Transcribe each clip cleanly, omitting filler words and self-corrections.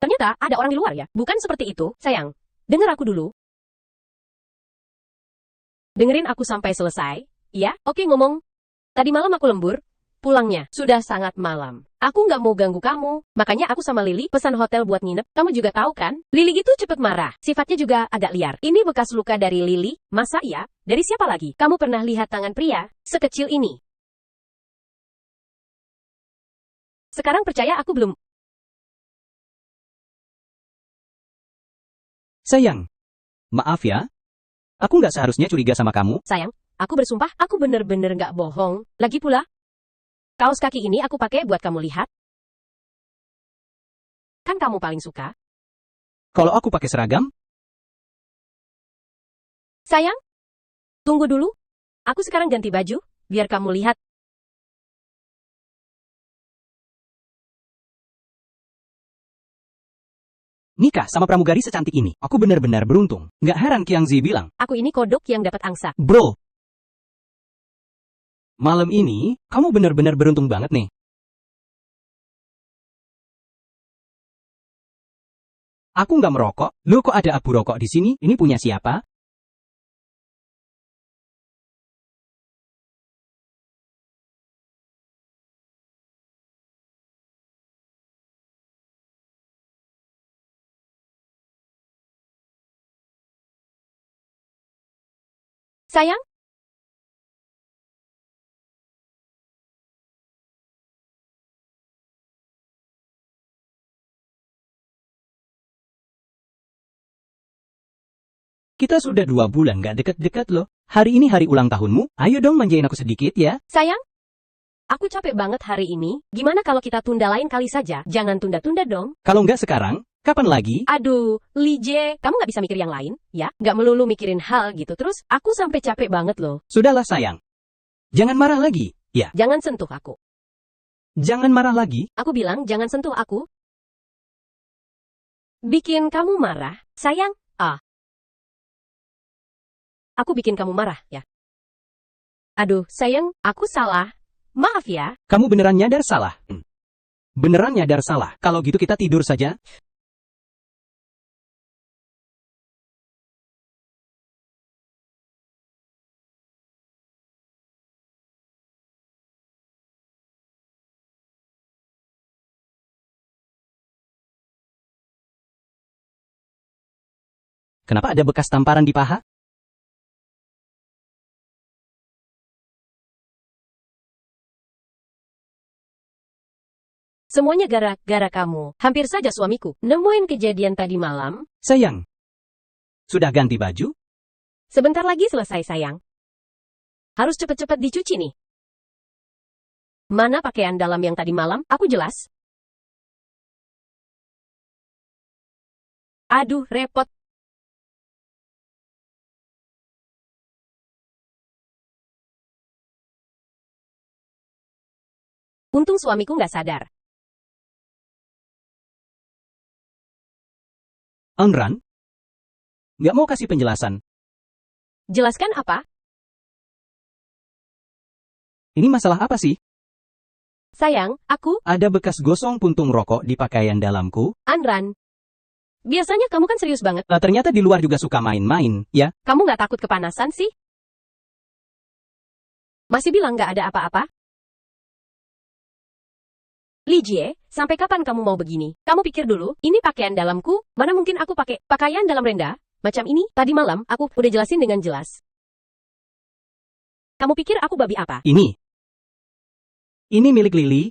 Ternyata ada orang di luar ya. Bukan seperti itu, sayang. Dengar aku dulu. Dengerin aku sampai selesai. Ya, oke ngomong. Tadi malam aku lembur. Pulangnya sudah sangat malam. Aku nggak mau ganggu kamu. Makanya aku sama Lily pesan hotel buat nginep. Kamu juga tahu kan? Lily itu cepet marah. Sifatnya juga agak liar. Ini bekas luka dari Lily. Masa ya? Dari siapa lagi? Kamu pernah lihat tangan pria sekecil ini? Sekarang percaya aku belum. Sayang, maaf ya. Aku nggak seharusnya curiga sama kamu. Sayang, aku bersumpah aku bener-bener nggak bohong. Lagi pula, kaos kaki ini aku pakai buat kamu lihat. Kan kamu paling suka. Kalau aku pakai seragam, Sayang, tunggu dulu. Aku sekarang ganti baju, biar kamu lihat. nikah sama pramugari secantik ini. Aku benar-benar beruntung. Nggak heran Qiangzi bilang. Aku ini kodok yang dapat angsa. Bro, malam ini, kamu benar-benar beruntung banget nih. Aku nggak merokok. Loh kok ada abu rokok di sini? Ini punya siapa? Sayang, Kita sudah 2 bulan nggak deket-deket loh. Hari ini hari ulang tahunmu. Ayo dong manjain aku sedikit ya. sayang. Aku capek banget hari ini. Gimana kalau kita tunda lain kali saja? Jangan tunda-tunda dong. Kalau nggak sekarang, kapan lagi? Aduh, Lije, kamu nggak bisa mikir yang lain, ya? Nggak melulu mikirin hal gitu terus. Aku sampai capek banget loh. Sudahlah sayang. Jangan marah lagi. Ya, Jangan sentuh aku. jangan marah lagi. Aku bilang jangan sentuh aku. Bikin kamu marah, sayang. Aku bikin kamu marah, ya? Aduh, sayang, aku salah. Maaf ya. Kamu beneran nyadar salah. Beneran nyadar salah. Kalau gitu kita tidur saja. Kenapa ada bekas tamparan di paha? Semuanya gara-gara kamu. Hampir saja suamiku nemuin kejadian tadi malam. Sayang, sudah ganti baju? Sebentar lagi selesai, sayang. Harus cepet-cepet dicuci nih. Mana pakaian dalam yang tadi malam? Aku jelas. Aduh, repot. Untung suamiku nggak sadar. Anran? Nggak mau kasih penjelasan. Jelaskan apa? Ini masalah apa sih? Sayang, aku, Ada bekas gosong puntung rokok di pakaian dalamku. Anran. Biasanya kamu kan serius banget. Ternyata di luar juga suka main-main, ya? Kamu nggak takut kepanasan sih? Masih bilang nggak ada apa-apa? Lijie, sampai kapan kamu mau begini? Kamu pikir dulu, ini pakaian dalamku, mana mungkin aku pakai pakaian dalam renda? Macam ini, tadi malam, aku udah jelasin dengan jelas. Kamu pikir aku babi apa? Ini milik Lily.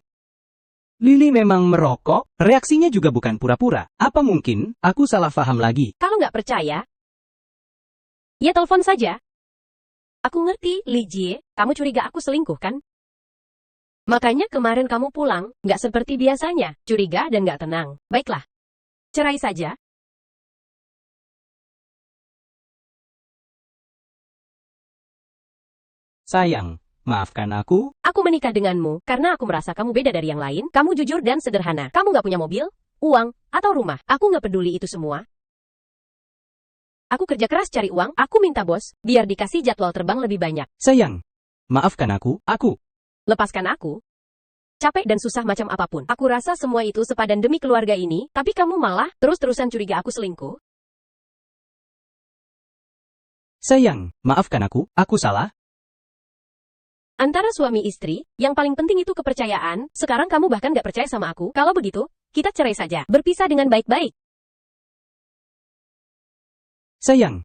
Lily memang merokok, reaksinya juga bukan pura-pura. Apa mungkin aku salah paham lagi? Kalau nggak percaya, ya telepon saja. Aku ngerti, Lijie, kamu curiga aku selingkuh kan? Makanya kemarin kamu pulang, nggak seperti biasanya, curiga dan nggak tenang. Baiklah, cerai saja. Sayang, maafkan aku. Aku menikah denganmu karena aku merasa kamu beda dari yang lain. Kamu jujur dan sederhana. Kamu nggak punya mobil, uang, atau rumah. Aku nggak peduli itu semua. Aku kerja keras cari uang. Aku minta bos, biar dikasih jadwal terbang lebih banyak. Sayang, maafkan aku. Lepaskan aku. capek dan susah macam apapun. Aku rasa semua itu sepadan demi keluarga ini, tapi kamu malah terus-terusan curiga aku selingkuh. Sayang, maafkan aku salah. Antara suami istri, yang paling penting itu kepercayaan. Sekarang kamu bahkan gak percaya sama aku. Kalau begitu, kita cerai saja. Berpisah dengan baik-baik. Sayang.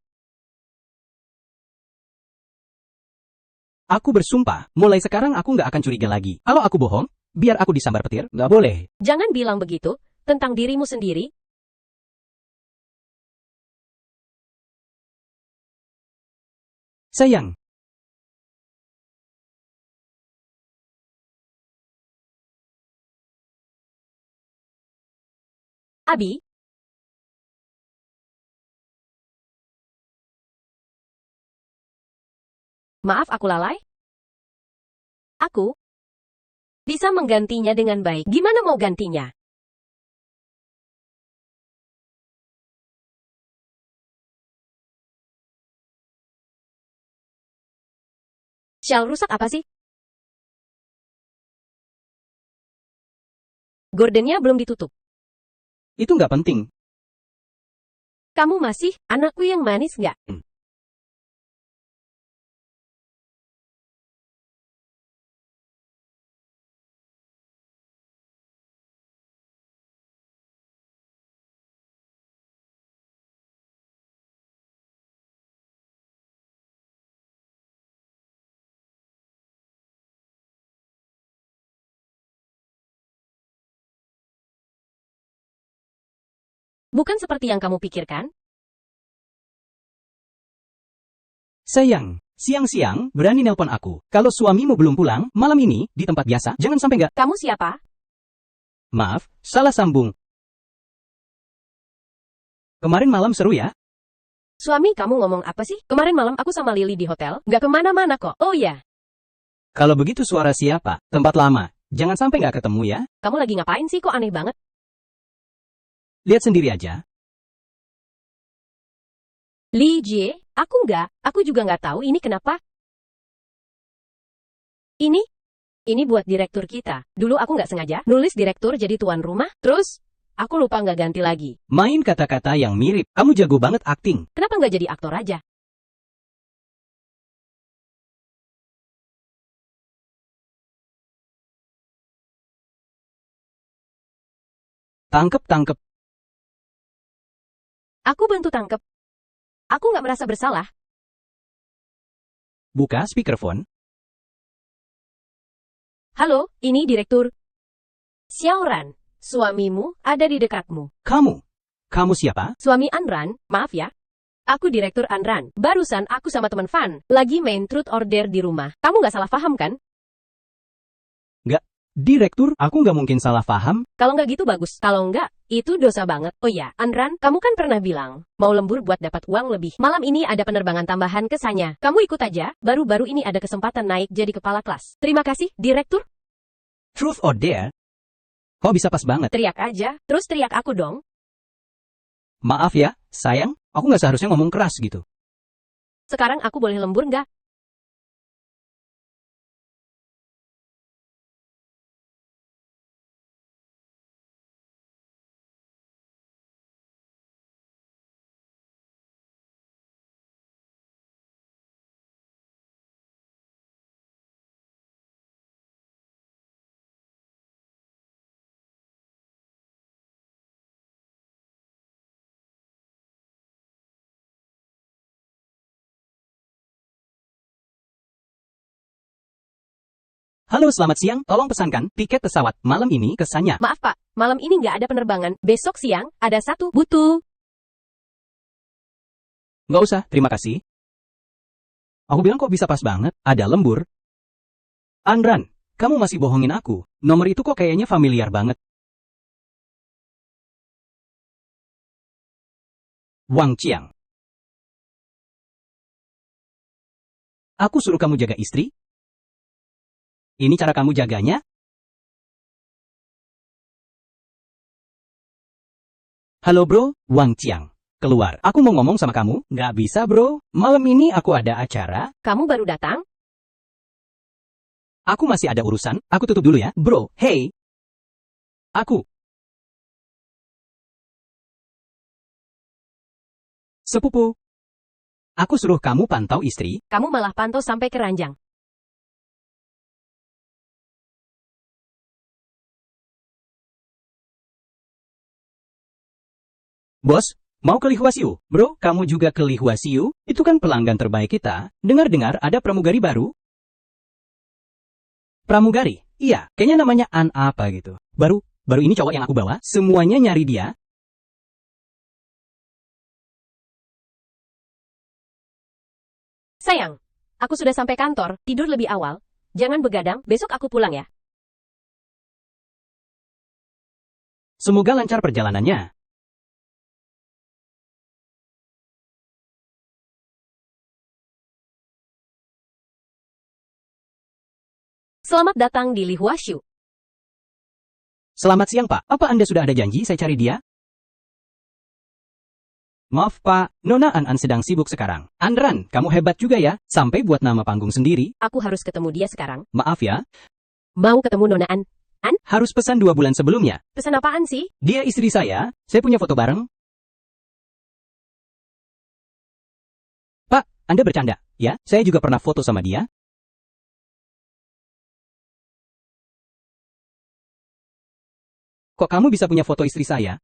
Aku bersumpah, mulai sekarang aku nggak akan curiga lagi. Kalau aku bohong, biar aku disambar petir, nggak boleh. Jangan bilang begitu, tentang dirimu sendiri. Sayang. Abi, maaf aku lalai. Aku bisa menggantinya dengan baik. Gimana mau gantinya? Shell rusak apa sih? Gordennya belum ditutup. Itu nggak penting. Kamu masih anakku yang manis nggak? Bukan seperti yang kamu pikirkan. Sayang, siang-siang berani nelpon aku. Kalau suamimu belum pulang, malam ini, di tempat biasa, jangan sampai nggak. Kamu siapa? Maaf, salah sambung. Kemarin malam seru ya? Suami kamu ngomong apa sih? Kemarin malam aku sama Lily di hotel, nggak kemana-mana kok. Oh ya, Kalau begitu suara siapa? Tempat lama. Jangan sampai nggak ketemu ya. kamu lagi ngapain sih kok aneh banget? Lihat sendiri aja. Lee Jie, aku juga nggak tahu ini kenapa. Ini buat direktur kita. Dulu aku nggak sengaja nulis direktur jadi tuan rumah, terus aku lupa nggak ganti lagi. Main kata-kata yang mirip. Kamu jago banget akting. Kenapa nggak jadi aktor aja? Tangkep. Aku bantu tangkep. Aku nggak merasa bersalah. Buka speakerphone. Halo, ini direktur. Xiaoran, suamimu ada di dekatmu. Kamu siapa? Suami Anran, maaf ya. Aku direktur Anran. Barusan aku sama teman Van lagi main truth order di rumah. Kamu nggak salah paham kan? Direktur, aku nggak mungkin salah paham. Kalau nggak gitu bagus. Kalau nggak, itu dosa banget. Oh ya, Anran, kamu kan pernah bilang mau lembur buat dapat uang lebih. Malam ini ada penerbangan tambahan ke Sanya. Kamu ikut aja. Baru-baru ini ada kesempatan naik jadi kepala kelas. Terima kasih, direktur. Truth or dare? Kok bisa pas banget? Teriak aja. Terus teriak aku dong. Maaf ya, sayang. Aku nggak seharusnya ngomong keras gitu. Sekarang aku boleh lembur nggak? Halo, selamat siang. Tolong pesankan tiket pesawat malam ini ke Sanya. Maaf Pak, malam ini nggak ada penerbangan. Besok siang, ada satu. Butuh. Nggak usah, terima kasih. Aku bilang kok bisa pas banget. Ada lembur. Anran, kamu masih bohongin aku. Nomor itu kok kayaknya familiar banget. Wang Qiang. Aku suruh kamu jaga istri? Ini cara kamu jaganya? Halo bro, Wang Qiang. Keluar. Aku mau ngomong sama kamu. Nggak bisa bro. Malam ini aku ada acara. Kamu baru datang? Aku masih ada urusan, aku tutup dulu ya. Bro, hey. Aku. Sepupu. Aku suruh kamu pantau istri. Kamu malah pantau sampai ke ranjang. Bos, mau ke Lihwasiu? Bro, kamu juga ke Lihwasiu? Itu kan pelanggan terbaik kita. Dengar-dengar ada pramugari baru. Pramugari? Iya, kayaknya namanya An apa gitu. Baru ini cowok yang aku bawa, semuanya nyari dia. Sayang, aku sudah sampai kantor, tidur lebih awal. Jangan begadang, besok aku pulang ya. Semoga lancar perjalanannya. Selamat datang di Lihwashu. Selamat siang, Pak. Apa Anda sudah ada janji saya cari dia? Maaf, Pak. Nona An sedang sibuk sekarang. Andran, kamu hebat juga ya. Sampai buat nama panggung sendiri. Aku harus ketemu dia sekarang. Maaf ya, Mau ketemu Nona An? harus pesan 2 bulan sebelumnya. Pesan apaan sih? Dia istri saya. Saya punya foto bareng. Pak, Anda bercanda? Ya, saya juga pernah foto sama dia. Kok kamu bisa punya foto istri saya?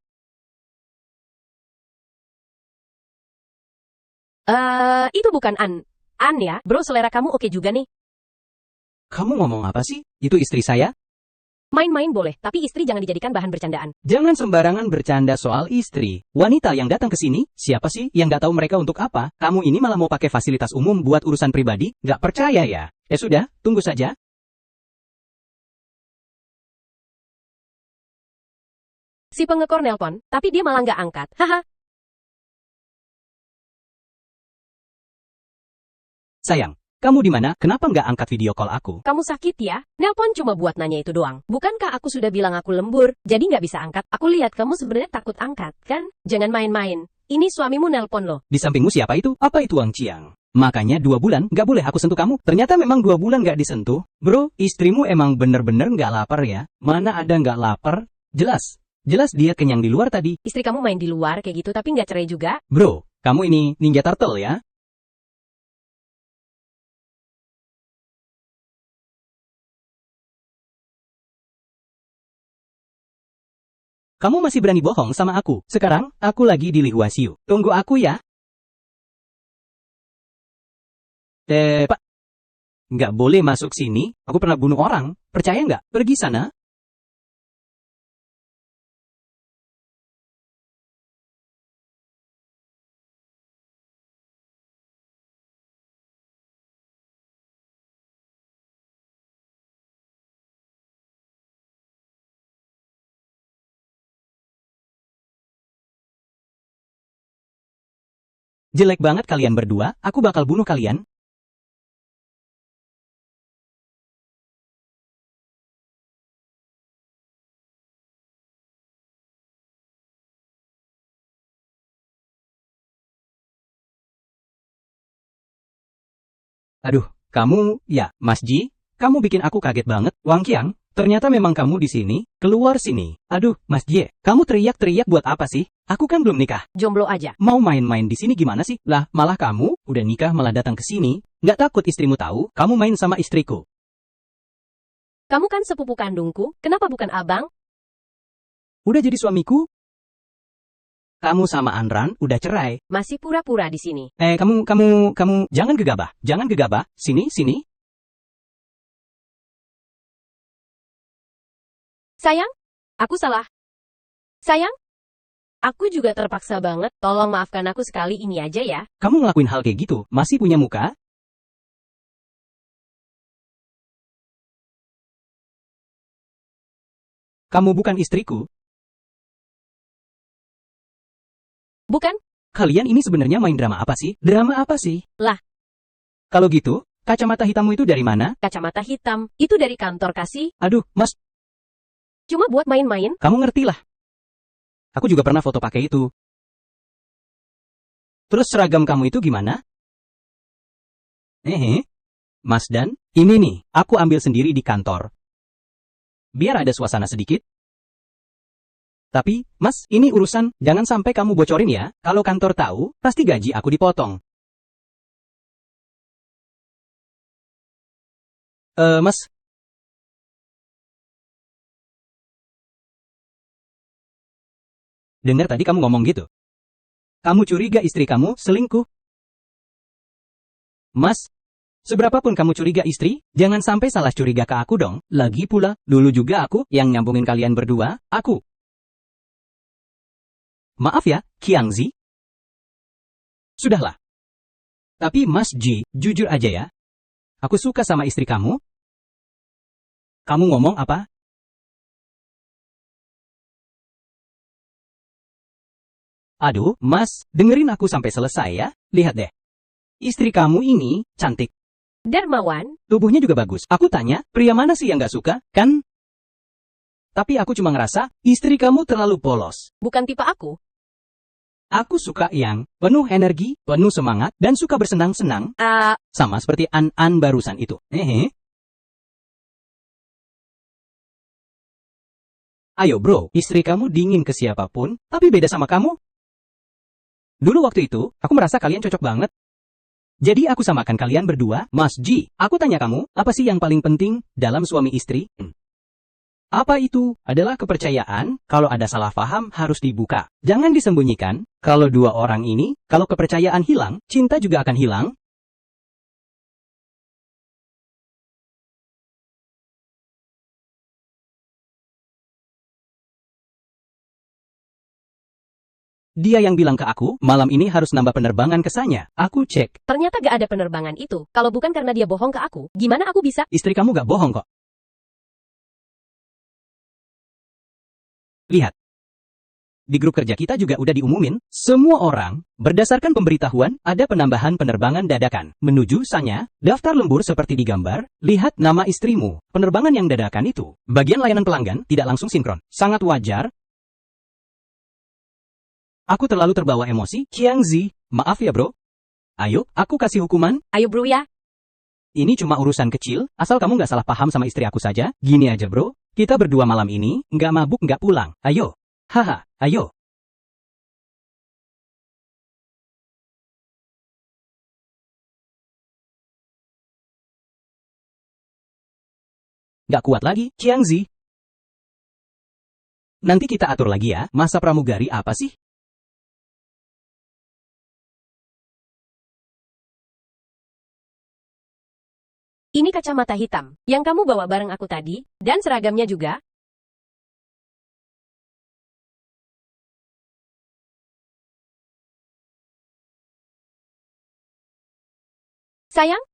Itu bukan An. An ya, bro selera kamu oke juga nih. Kamu ngomong apa sih? Itu istri saya? Main-main boleh, tapi istri jangan dijadikan bahan bercandaan. Jangan sembarangan bercanda soal istri. Wanita yang datang ke sini, siapa sih yang nggak tahu mereka untuk apa? Kamu ini malah mau pakai fasilitas umum buat urusan pribadi? Nggak percaya ya? Ya sudah, tunggu saja. Si pengekor nelpon, tapi dia malah nggak angkat. Haha. Sayang, kamu di mana? Kenapa nggak angkat video call aku? Kamu sakit ya? Nelpon cuma buat nanya itu doang. Bukankah aku sudah bilang aku lembur, jadi nggak bisa angkat? Aku lihat kamu sebenarnya takut angkat, kan? Jangan main-main. Ini suamimu nelpon loh. Di sampingmu siapa itu? Apa itu Wang Chiang? Makanya 2 bulan nggak boleh aku sentuh kamu. Ternyata memang 2 bulan nggak disentuh. Bro, istrimu emang bener-bener nggak lapar ya? Mana ada nggak lapar? Jelas dia kenyang di luar tadi. Istri kamu main di luar kayak gitu tapi nggak cerai juga? Bro, kamu ini Ninja Turtle ya? Kamu masih berani bohong sama aku. Sekarang, aku lagi di Lihwasiu. Tunggu aku ya. Pak. Nggak boleh masuk sini. Aku pernah bunuh orang. Percaya nggak? Pergi sana. Jelek banget kalian berdua. Aku bakal bunuh kalian. Aduh, kamu, ya, Mas Ji, kamu bikin aku kaget banget. Wang Qiang, ternyata memang kamu di sini. Keluar sini. Aduh, Mas Ji, kamu teriak-teriak buat apa sih? Aku kan belum nikah. Jomblo aja. Mau main-main di sini gimana sih? Lah, malah kamu udah nikah malah datang ke sini. Nggak takut istrimu tahu kamu main sama istriku? Kamu kan sepupu kandungku, kenapa bukan abang? Udah jadi suamiku? Kamu sama Anran udah cerai. Masih pura-pura di sini. Kamu, jangan gegabah. Jangan gegabah. Sini. Sayang, aku salah. Sayang, aku juga terpaksa banget. Tolong maafkan aku sekali ini aja ya. Kamu ngelakuin hal kayak gitu, masih punya muka? Kamu bukan istriku. Bukan? Kalian ini sebenarnya main drama apa sih? Drama apa sih? Lah. Kalau gitu, kacamata hitammu itu dari mana? Kacamata hitam, itu dari kantor kasih. Aduh, Mas, Cuma buat main-main. kamu ngerti lah. Aku juga pernah foto pakai itu. Terus seragam kamu itu gimana? Mas Dan, Ini nih, aku ambil sendiri di kantor. Biar ada suasana sedikit. Tapi, Mas, ini urusan, jangan sampai kamu bocorin ya. Kalau kantor tahu, pasti gaji aku dipotong. Mas, dengar tadi kamu ngomong gitu. Kamu curiga istri kamu selingkuh? Mas, seberapapun kamu curiga istri, jangan sampai salah curiga ke aku dong. Lagi pula, dulu juga aku yang nyambungin kalian berdua, aku. Maaf ya, Qiangzi. Sudahlah. Tapi Mas Ji, jujur aja ya. Aku suka sama istri kamu. Kamu ngomong apa? Aduh, Mas, dengerin aku sampai selesai ya. Lihat deh. Istri kamu ini cantik. Darmawan, Tubuhnya juga bagus. Aku tanya, pria mana sih yang gak suka, kan? Tapi aku cuma ngerasa, istri kamu terlalu polos. bukan tipe aku. Aku suka yang penuh energi, penuh semangat, dan suka bersenang-senang. Sama seperti An-An barusan itu. Ayo bro, istri kamu dingin ke siapapun, tapi beda sama kamu. Dulu waktu itu, aku merasa kalian cocok banget. Jadi aku samakan kalian berdua, Mas Ji. Aku tanya kamu, apa sih yang paling penting dalam suami istri? Apa itu? Adalah kepercayaan. Kalau ada salah paham harus dibuka. Jangan disembunyikan. Kalau dua orang ini, kalau kepercayaan hilang, cinta juga akan hilang. Dia yang bilang ke aku, malam ini harus nambah penerbangan ke sana. Aku cek, Ternyata gak ada penerbangan itu. Kalau bukan karena dia bohong ke aku, gimana aku bisa? istri kamu gak bohong kok. Lihat. Di grup kerja kita juga udah diumumin, semua orang, berdasarkan pemberitahuan, ada penambahan penerbangan dadakan. Menuju sana, daftar lembur seperti di gambar, lihat nama istrimu. Penerbangan yang dadakan itu, bagian layanan pelanggan tidak langsung sinkron. Sangat wajar. Aku terlalu terbawa emosi, Qiangzi. Maaf ya bro. Ayo, aku kasih hukuman. Ayo bro ya. Ini cuma urusan kecil, asal kamu nggak salah paham sama istri aku saja. Gini aja bro, kita berdua malam ini, nggak mabuk nggak pulang. Ayo. Haha, ayo. Nggak kuat lagi, Qiangzi. Nanti kita atur lagi ya, masa pramugari apa sih? Ini kacamata hitam yang kamu bawa bareng aku tadi, dan seragamnya juga. Sayang,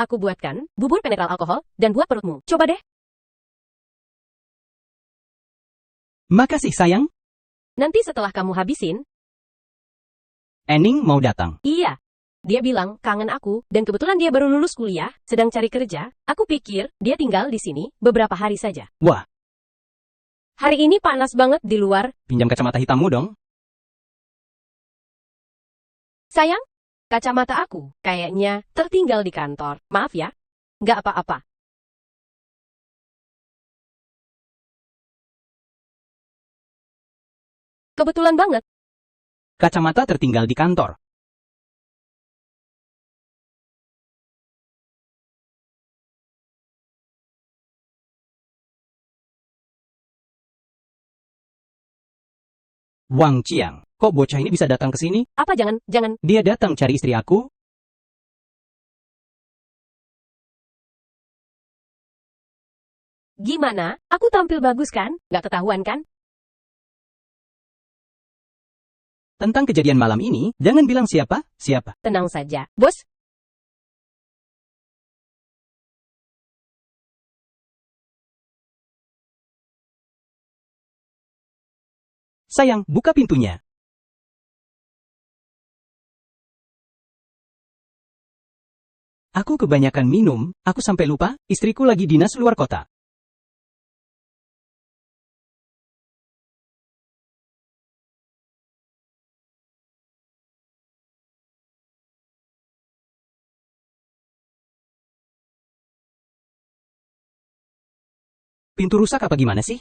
aku buatkan bubur penetral alkohol dan buat perutmu. Coba deh. Makasih sayang, Nanti setelah kamu habisin, Ening mau datang. iya. Dia bilang kangen aku, dan kebetulan dia baru lulus kuliah, sedang cari kerja. Aku pikir dia tinggal di sini beberapa hari saja. Wah, Hari ini panas banget di luar. pinjam kacamata hitammu dong. Sayang, kacamata aku kayaknya tertinggal di kantor. Maaf ya. Nggak apa-apa. Kebetulan banget. Kacamata tertinggal di kantor. Wang Qiang, kok bocah ini bisa datang ke sini? Apa jangan. Dia datang cari istri aku. Gimana? Aku tampil bagus kan? Nggak ketahuan kan? Tentang kejadian malam ini, jangan bilang siapa. Tenang saja. Bos, Sayang, buka pintunya. Aku kebanyakan minum, aku sampai lupa, istriku lagi dinas luar kota. Pintu rusak apa gimana sih?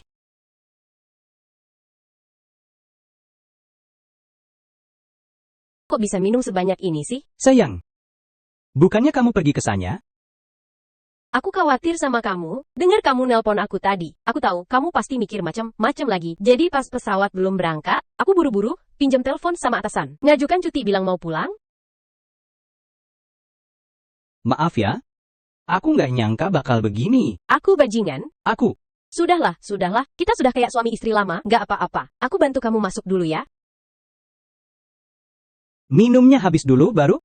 Kok bisa minum sebanyak ini sih? Sayang, bukannya kamu pergi ke sana? Aku khawatir sama kamu. Dengar kamu nelpon aku tadi. Aku tahu, kamu pasti mikir macam-macam lagi. Jadi pas pesawat belum berangkat, aku buru-buru, pinjam telepon sama atasan. Ngajukan cuti bilang mau pulang. Maaf ya, aku nggak nyangka bakal begini. Aku bajingan. Aku, Sudahlah, sudahlah. Kita sudah kayak suami istri lama, nggak apa-apa. Aku bantu kamu masuk dulu ya. minumnya habis dulu baru?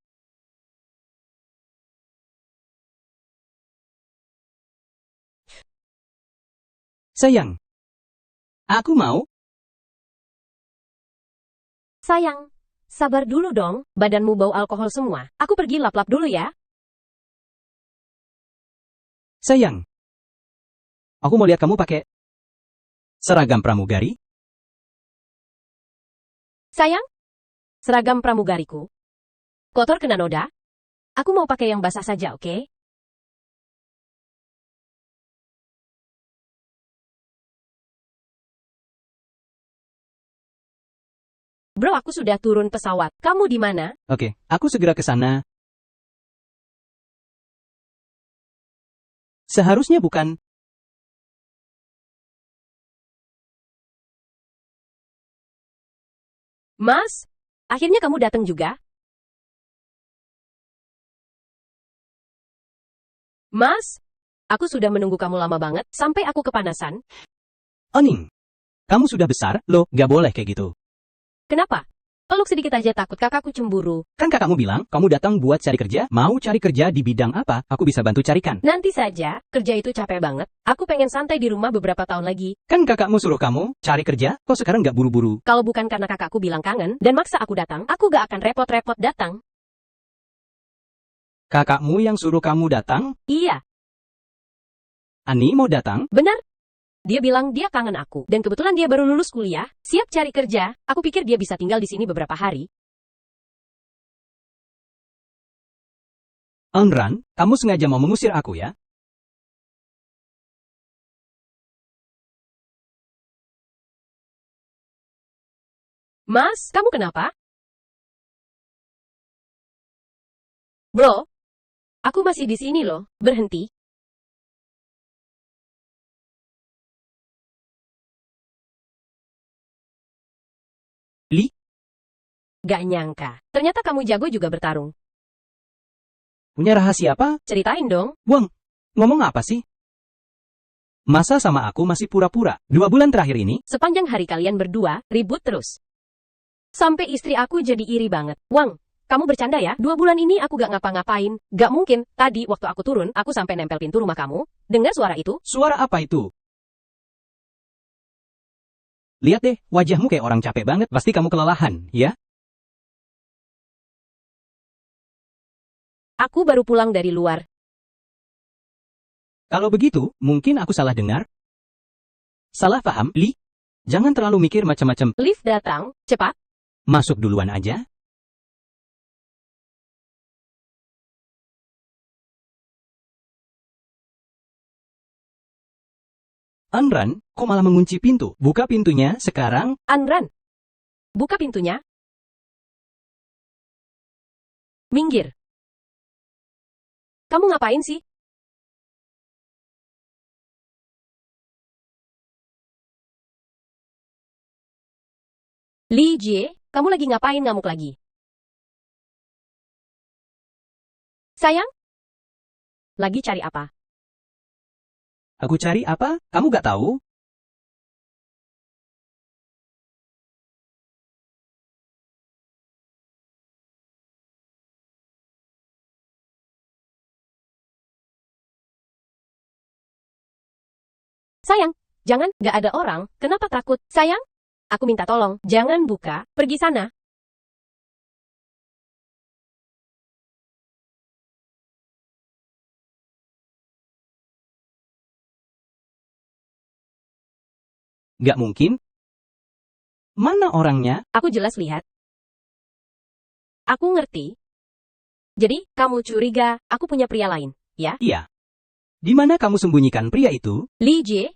Sayang, aku mau. Sayang, sabar dulu dong. Badanmu bau alkohol semua. Aku pergi lap-lap dulu ya. Sayang, aku mau lihat kamu pakai seragam pramugari. Sayang, seragam pramugariku. Kotor kena noda. Aku mau pakai yang basah saja, oke? Bro, aku sudah turun pesawat. Kamu di mana? Oke, aku segera ke sana. Seharusnya bukan. Mas, akhirnya kamu datang juga? Mas, aku sudah menunggu kamu lama banget, sampai aku kepanasan. Oning, kamu sudah besar, loh, gak boleh kayak gitu. Kenapa? Peluk sedikit aja takut kakakku cemburu. Kan kakakmu bilang, kamu datang buat cari kerja, mau cari kerja di bidang apa, aku bisa bantu carikan. Nanti saja, kerja itu capek banget. Aku pengen santai di rumah beberapa tahun lagi. Kan kakakmu suruh kamu cari kerja, kok sekarang gak buru-buru? Kalau bukan karena kakakku bilang kangen, dan maksa aku datang, aku gak akan repot-repot datang. Kakakmu yang suruh kamu datang? Iya, Ani mau datang? benar. Dia bilang dia kangen aku, dan kebetulan dia baru lulus kuliah, siap cari kerja. Aku pikir dia bisa tinggal di sini beberapa hari. Onran, kamu sengaja mau mengusir aku ya? Mas, kamu kenapa? Bro, aku masih di sini loh. Berhenti. Li, Gak nyangka. Ternyata kamu jago juga bertarung. punya rahasia apa? Ceritain dong. Wang, ngomong apa sih? Masa sama aku masih pura-pura? 2 bulan terakhir ini, Sepanjang hari kalian berdua, ribut terus. Sampai istri aku jadi iri banget. Wang, kamu bercanda ya? 2 bulan ini aku gak ngapa-ngapain. Gak mungkin. Tadi waktu aku turun, aku sampai nempel pintu rumah kamu. Dengar suara itu? suara apa itu? Lihat deh, wajahmu kayak orang capek banget, pasti kamu kelelahan, ya? Aku baru pulang dari luar. Kalau begitu, mungkin aku salah dengar? Salah paham, Li? Jangan terlalu mikir macam-macam, Lift datang, cepat. masuk duluan aja. Anran, kok malah mengunci pintu? Buka pintunya sekarang. Anran, buka pintunya. Minggir. Kamu ngapain sih? Li Jie, kamu lagi ngapain ngamuk lagi? Sayang? Lagi cari apa? Aku cari apa? Kamu gak tahu? Sayang, jangan, gak ada orang. Kenapa takut? Sayang? Aku minta tolong, jangan buka, pergi sana. Nggak mungkin. Mana orangnya? Aku jelas lihat. Aku ngerti. Jadi, kamu curiga, aku punya pria lain, ya? Iya. Di mana kamu sembunyikan pria itu? Li Jie,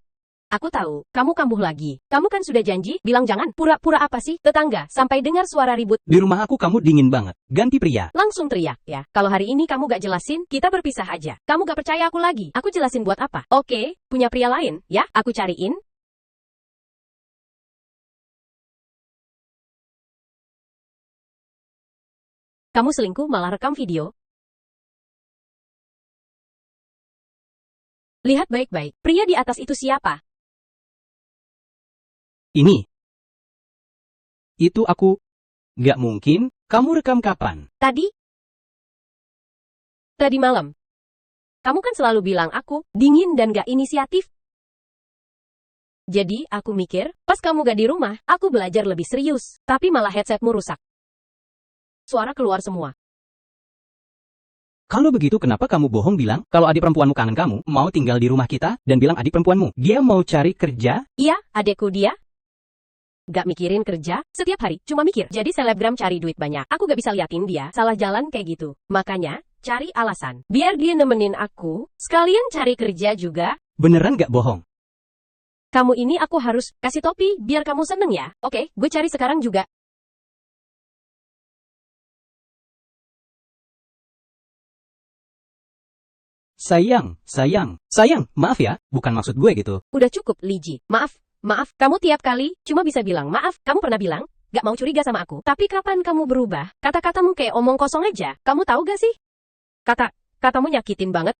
aku tahu, kamu kambuh lagi. Kamu kan sudah janji, bilang jangan. Pura-pura apa sih, tetangga, sampai dengar suara ribut. Di rumah aku kamu dingin banget. Ganti pria. Langsung teriak, ya. Kalau hari ini kamu gak jelasin, kita berpisah aja. Kamu gak percaya aku lagi. Aku jelasin buat apa? Oke, punya pria lain, ya? Aku cariin. Kamu selingkuh malah rekam video. Lihat baik-baik, pria di atas itu siapa? Ini. Itu aku. Nggak mungkin. Kamu rekam kapan? Tadi malam. Kamu kan selalu bilang aku dingin dan gak inisiatif. Jadi, aku mikir, pas kamu gak di rumah, aku belajar lebih serius. Tapi malah headsetmu rusak. Suara keluar semua. Kalau begitu kenapa kamu bohong bilang kalau adik perempuanmu kangen kamu, mau tinggal di rumah kita, dan bilang adik perempuanmu, dia mau cari kerja? Iya, adekku dia. Gak mikirin kerja, setiap hari, cuma mikir. Jadi selebgram cari duit banyak. Aku gak bisa liatin dia, salah jalan kayak gitu. Makanya, cari alasan. Biar dia nemenin aku, sekalian cari kerja juga. Beneran gak bohong? Kamu ini aku harus kasih topi, biar kamu seneng ya. Oke, gue cari sekarang juga. Sayang, maaf ya, bukan maksud gue gitu. Udah cukup, Liji. Maaf, kamu tiap kali cuma bisa bilang maaf. Kamu pernah bilang, gak mau curiga sama aku. Tapi kapan kamu berubah? Kata-katamu kayak omong kosong aja. Kamu tahu gak sih? Katamu nyakitin banget.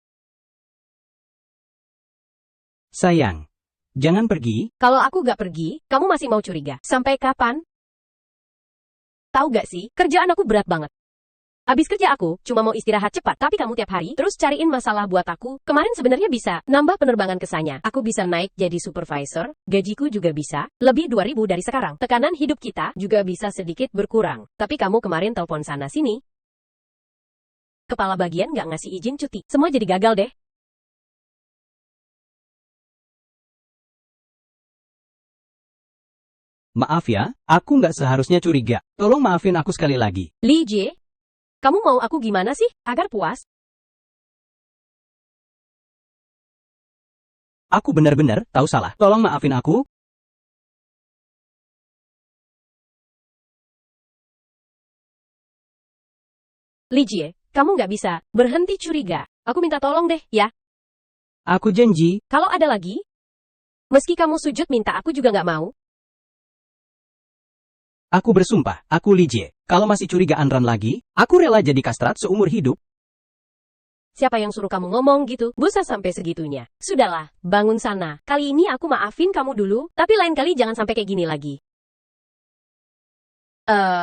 Sayang, jangan pergi. Kalau aku gak pergi, kamu masih mau curiga. Sampai kapan? Tahu gak sih, kerjaan aku berat banget. Abis kerja aku, cuma mau istirahat cepat, tapi kamu tiap hari terus cariin masalah buat aku. Kemarin sebenarnya bisa nambah penerbangan ke sana. Aku bisa naik jadi supervisor, gajiku juga bisa lebih 2.000 dari sekarang. Tekanan hidup kita juga bisa sedikit berkurang. Tapi kamu kemarin telepon sana-sini. Kepala bagian nggak ngasih izin cuti. Semua jadi gagal deh. Maaf ya, aku nggak seharusnya curiga. Tolong maafin aku sekali lagi. Li Jie, kamu mau aku gimana sih, agar puas? Aku benar-benar tahu salah. Tolong maafin aku. Li Jie, kamu nggak bisa berhenti curiga. Aku minta tolong deh, ya. Aku janji. Kalau ada lagi, meski kamu sujud minta aku juga nggak mau. Aku bersumpah, aku Li Jie. Kalau masih curigaan Ran lagi, aku rela jadi kastrat seumur hidup. Siapa yang suruh kamu ngomong gitu? Busa sampai segitunya. Sudahlah, bangun sana. Kali ini aku maafin kamu dulu, tapi lain kali jangan sampai kayak gini lagi.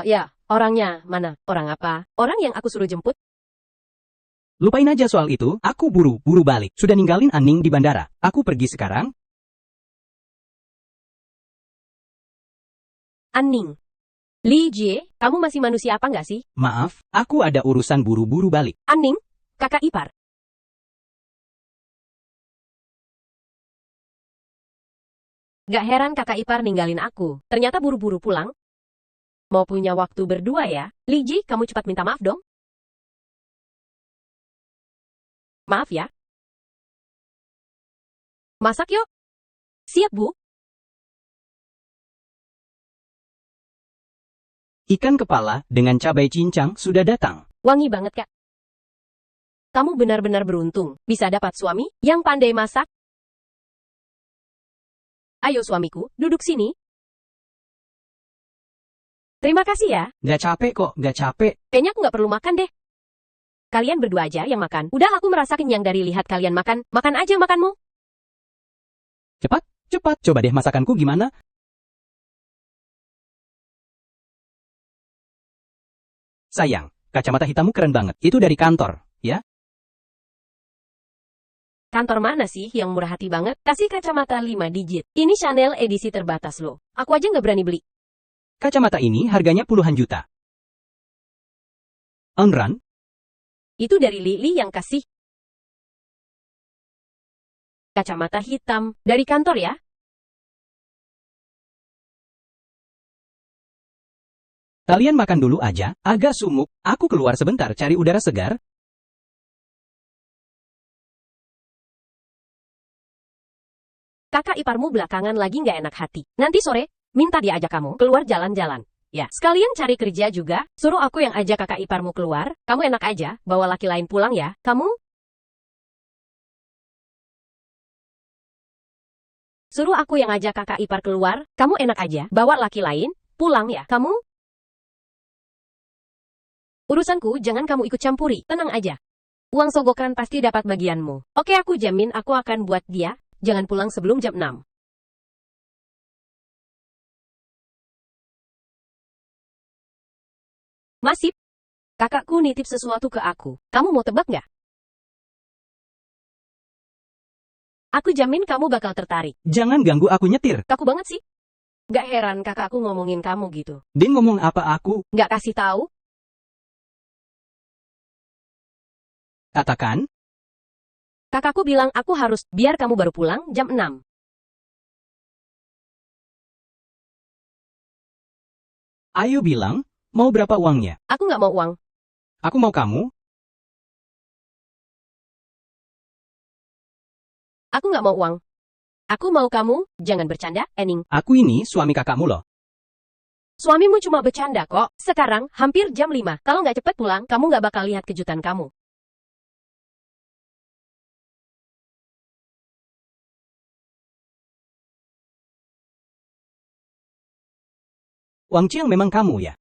Ya, orangnya mana? Orang apa? Orang yang aku suruh jemput? Lupain aja soal itu, aku buru-buru balik. Sudah ninggalin Aning di bandara. Aku pergi sekarang. Aning. Li Jie, kamu masih manusia apa nggak sih? Maaf, aku ada urusan buru-buru balik. Aning, kakak ipar. Gak heran kakak ipar ninggalin aku. Ternyata buru-buru pulang. Mau punya waktu berdua ya? Li Jie, kamu cepat minta maaf dong. Maaf ya. Masak yuk. Siap, Bu. Ikan kepala dengan cabai cincang sudah datang. Wangi banget, Kak. Kamu benar-benar beruntung. Bisa dapat suami yang pandai masak. Ayo suamiku, duduk sini. Terima kasih ya. Gak capek kok, gak capek. Kayaknya aku gak perlu makan deh. Kalian berdua aja yang makan. Udah aku merasa kenyang dari lihat kalian makan. Makan aja makanmu. Cepat. Coba deh masakanku gimana? Sayang, kacamata hitammu keren banget. Itu dari kantor, ya? Kantor mana sih yang murah hati banget? Kasih kacamata 5 digit. Ini Chanel edisi terbatas loh. Aku aja nggak berani beli. Kacamata ini harganya puluhan juta. Onran, Itu dari Lili yang kasih. Kacamata hitam. Dari kantor ya? kalian makan dulu aja, agak sumuk, aku keluar sebentar cari udara segar. Kakak iparmu belakangan lagi nggak enak hati. Nanti sore, minta dia ajak kamu keluar jalan-jalan. Ya, sekalian cari kerja juga. Suruh aku yang ajak kakak iparmu keluar. Kamu enak aja, bawa laki lain pulang ya. Kamu? Suruh aku yang ajak kakak ipar keluar. Kamu enak aja, bawa laki lain pulang ya. Kamu? Urusanku jangan kamu ikut campuri. Tenang aja. Uang sogokan pasti dapat bagianmu. Oke, aku jamin aku akan buat dia. Jangan pulang sebelum jam 6. Masip. Kakakku nitip sesuatu ke aku. Kamu mau tebak nggak? Aku jamin kamu bakal tertarik. Jangan ganggu aku nyetir. Kaku banget sih. Gak heran kakakku ngomongin kamu gitu. Dia ngomong apa aku? Gak kasih tahu? Katakan, Kakakku bilang aku harus biar kamu baru pulang jam 6. ayo bilang, mau berapa uangnya? Aku nggak mau uang. Aku mau kamu. Aku nggak mau uang. Aku mau kamu, jangan bercanda, Ening. Aku ini suami kakakmu loh. Suamimu cuma bercanda kok. Sekarang, hampir jam 5. Kalau nggak cepet pulang, kamu nggak bakal lihat kejutan kamu. Wang Chiang memang kamu ya?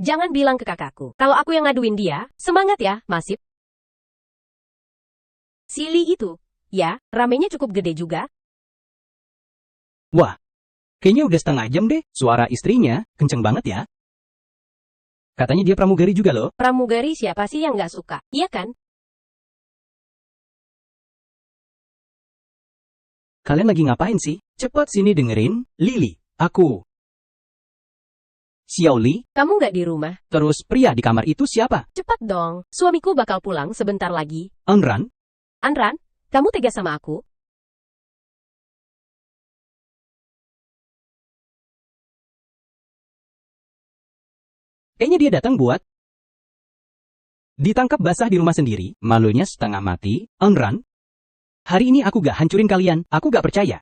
Jangan bilang ke kakakku. Kalau aku yang ngaduin dia, semangat ya, Masip. Silly itu. Ya, ramenya cukup gede juga. Wah, kayaknya udah setengah jam deh. Suara istrinya kenceng banget ya. Katanya dia pramugari juga loh. Pramugari siapa sih yang nggak suka? Iya kan? Kalian lagi ngapain sih? Cepat sini dengerin, Lily, aku. Xiaoli, Kamu nggak di rumah. terus pria di kamar itu siapa? Cepat dong. Suamiku bakal pulang sebentar lagi. Onran, Anran, kamu tega sama aku? kayaknya dia datang buat ditangkap basah di rumah sendiri, malunya setengah mati. Onran, hari ini aku gak hancurin kalian, aku gak percaya.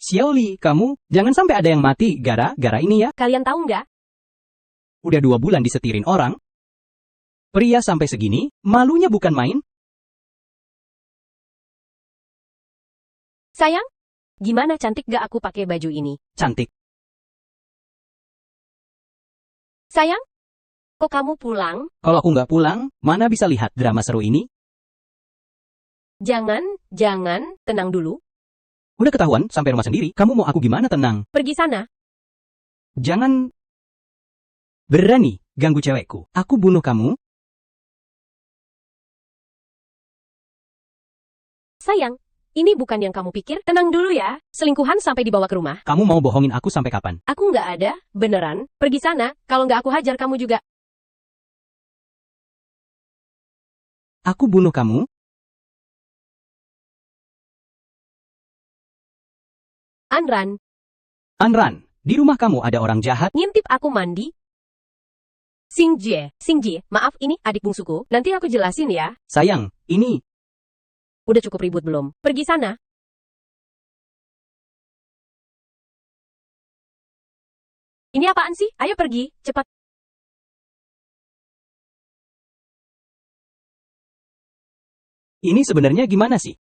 Xiaoli, kamu, jangan sampai ada yang mati gara-gara ini ya. Kalian tahu nggak? Udah 2 bulan disetirin orang. Pria sampai segini, malunya bukan main. Sayang, gimana cantik gak aku pakai baju ini? Cantik. Sayang, kok kamu pulang? Kalau aku nggak pulang, mana bisa lihat drama seru ini? Jangan, tenang dulu. Udah ketahuan, sampai rumah sendiri. Kamu mau aku gimana tenang? Pergi sana. Jangan berani ganggu cewekku. Aku bunuh kamu. Sayang, ini bukan yang kamu pikir. Tenang dulu ya. Selingkuhan sampai dibawa ke rumah. Kamu mau bohongin aku sampai kapan? Aku nggak ada, beneran. Pergi sana, kalau nggak aku hajar kamu juga. Aku bunuh kamu. Anran, Anran, di rumah kamu ada orang jahat. ngintip aku mandi. Singjie, maaf ini adik bungsuku. Nanti aku jelasin ya. Sayang, ini Udah cukup ribut belum? Pergi sana. Ini apaan sih? Ayo pergi, cepat. sebenarnya gimana sih?